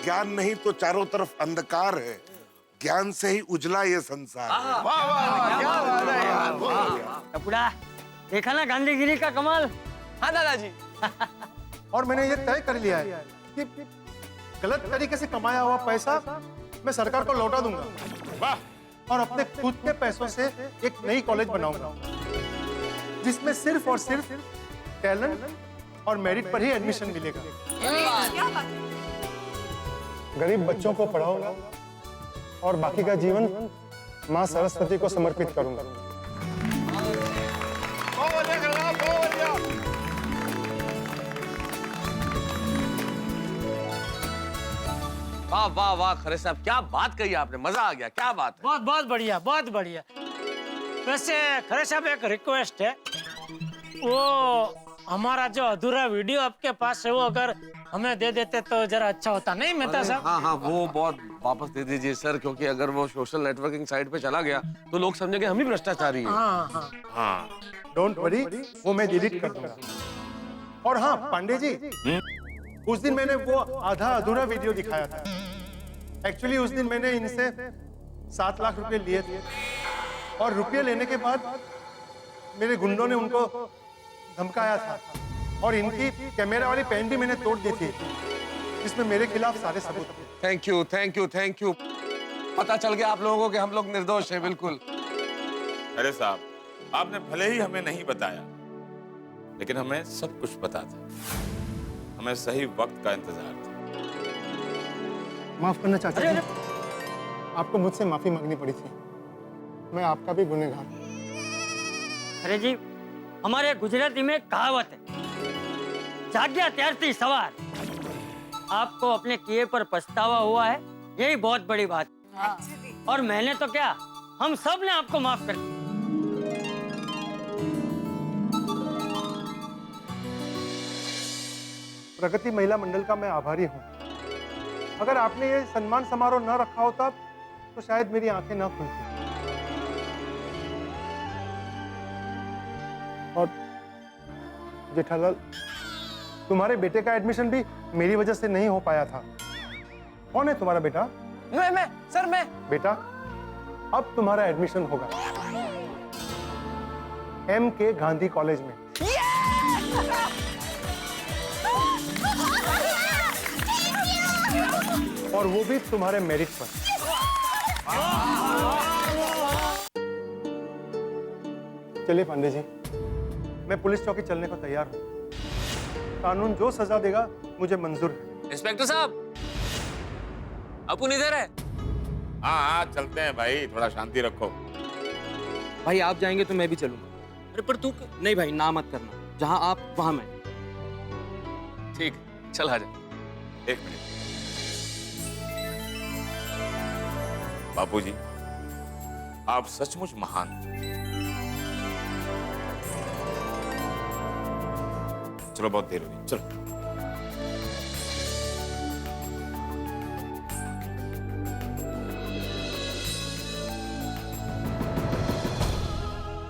Speaker 19: ज्ञान नहीं तो चारों तरफ अंधकार है, ज्ञान से ही उजला ये संसार है।
Speaker 10: वाह वाह, क्या बात है यार।
Speaker 17: कपूरा, देखा ना गांधीगिरी का कमाल।
Speaker 15: हाँ दादाजी।
Speaker 7: और मैंने ये तय कर लिया है कि गलत तरीके से कमाया हुआ पैसा मैं सरकार को लौटा दूंगा।
Speaker 1: वाह।
Speaker 7: और अपने खुद के पैसों से एक नई कॉलेज बनाऊंगा जिसमें सिर्फ और सिर्फ टैलेंट और मेरिट पर ही एडमिशन मिलेगा। गरीब बच्चों को पढ़ाऊंगा और बाकी का जीवन माँ सरस्वती को समर्पित करूंगा।
Speaker 11: वाह वाह वाह खरे साहब, क्या बात कही आपने, मजा आ गया, क्या बात है।
Speaker 18: बहुत बहुत बढ़िया, बहुत बढ़िया। वैसे खरे साहब एक रिक्वेस्ट है, वो हमारा जो अधूरा वीडियो आपके पास है वो अगर हमें दे देते तो जरा अच्छा होता, नहीं मेहता साहब?
Speaker 11: हाँ हाँ, वो बहुत वापस दे दीजिए सर, क्योंकि अगर वो सोशल नेटवर्किंग साइट पे चला गया तो लोग समझेंगे हम ही भ्रष्टाचारी हैं।
Speaker 18: हाँ हाँ
Speaker 11: हाँ,
Speaker 7: डोंट वरी, वो मैं डिलीट कर दूंगा। और हाँ पांडे जी, उस दिन मैंने वो आधा अधूरा वीडियो दिखाया था। एक्चुअली उस दिन मैंने इनसे 7 लाख रुपए लिए थे और रुपये लेने के बाद मेरे गुंडों ने उनको धमकाया था और इनकी कैमरा वाली पेन भी मैंने तोड़ दी थी, जिसमें मेरे खिलाफ सारे सबूत थे।
Speaker 11: Thank you thank you thank you, पता चल गया आप लोगों को कि हम लोग निर्दोष हैं। बिल्कुल।
Speaker 1: अरे साहब, आपने भले ही हमें नहीं बताया, लेकिन हमें सब कुछ पता था। हमें सही वक्त का इंतजार था।
Speaker 7: माफ करना चाचा जी, आपको मुझसे माफी मांगनी पड़ी थी। मैं आपका भी गुनहगार हूं।
Speaker 17: अरे जी, हमारे गुजराती में कहावत है, जाग्या त्यारती सवार। आपको अपने किए पर पछतावा हुआ है, यही बहुत बड़ी बात है। और मैंने तो क्या, हम सब ने आपको माफ कर दिया।
Speaker 7: प्रगति महिला मंडल का मैं आभारी हूँ। अगर आपने ये सम्मान समारोह न रखा होता तो शायद मेरी आंखें न खुलती। और जेठालाल, तुम्हारे बेटे का एडमिशन भी मेरी वजह से नहीं हो पाया था। कौन है तुम्हारा बेटा?
Speaker 14: मैं सर, मैं।
Speaker 7: बेटा, अब तुम्हारा एडमिशन होगा M.K. गांधी कॉलेज में। और वो भी तुम्हारे मेरिट पर। चलिए पांडे जी, मैं पुलिस चौकी चलने को तैयार हूँ। कानून जो सजा देगा मुझे मंजूर है।
Speaker 14: इंस्पेक्टर साहब, अपुन इधर है।
Speaker 1: हाँ हाँ, चलते हैं भाई, थोड़ा शांति रखो।
Speaker 15: भाई आप जाएंगे तो मैं भी चलूंगा। अरे पर तू नहीं भाई, ना मत करना, जहां आप वहां मैं।
Speaker 11: ठीक, चल आ जा।
Speaker 1: एक मिनट बापूजी, आप सचमुच महान हैं। चलो, बहुत देर हो गई, चलो।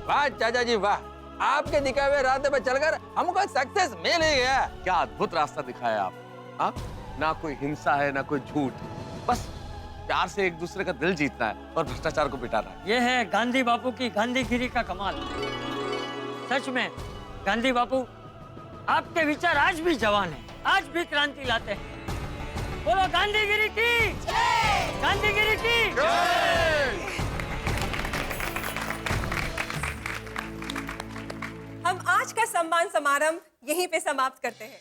Speaker 14: वाह चाचा जी वाह, आपके दिखाए हुए रास्ते पर चलकर हमको सक्सेस मिल ही गया।
Speaker 11: क्या अद्भुत रास्ता दिखाया आप। हाँ, ना कोई हिंसा है ना कोई झूठ, बस प्यार से एक दूसरे का दिल जीतना है और भ्रष्टाचार को मिटाना है।
Speaker 17: ये है गांधी बापू की गांधीगिरी का कमाल। सच में गांधी बापू, आपके विचार आज भी जवान हैं, आज भी क्रांति लाते हैं। बोलो गांधीगिरी की जय! गांधीगिरी की जय!
Speaker 8: हम आज का सम्मान समारंभ यहीं पे समाप्त करते हैं।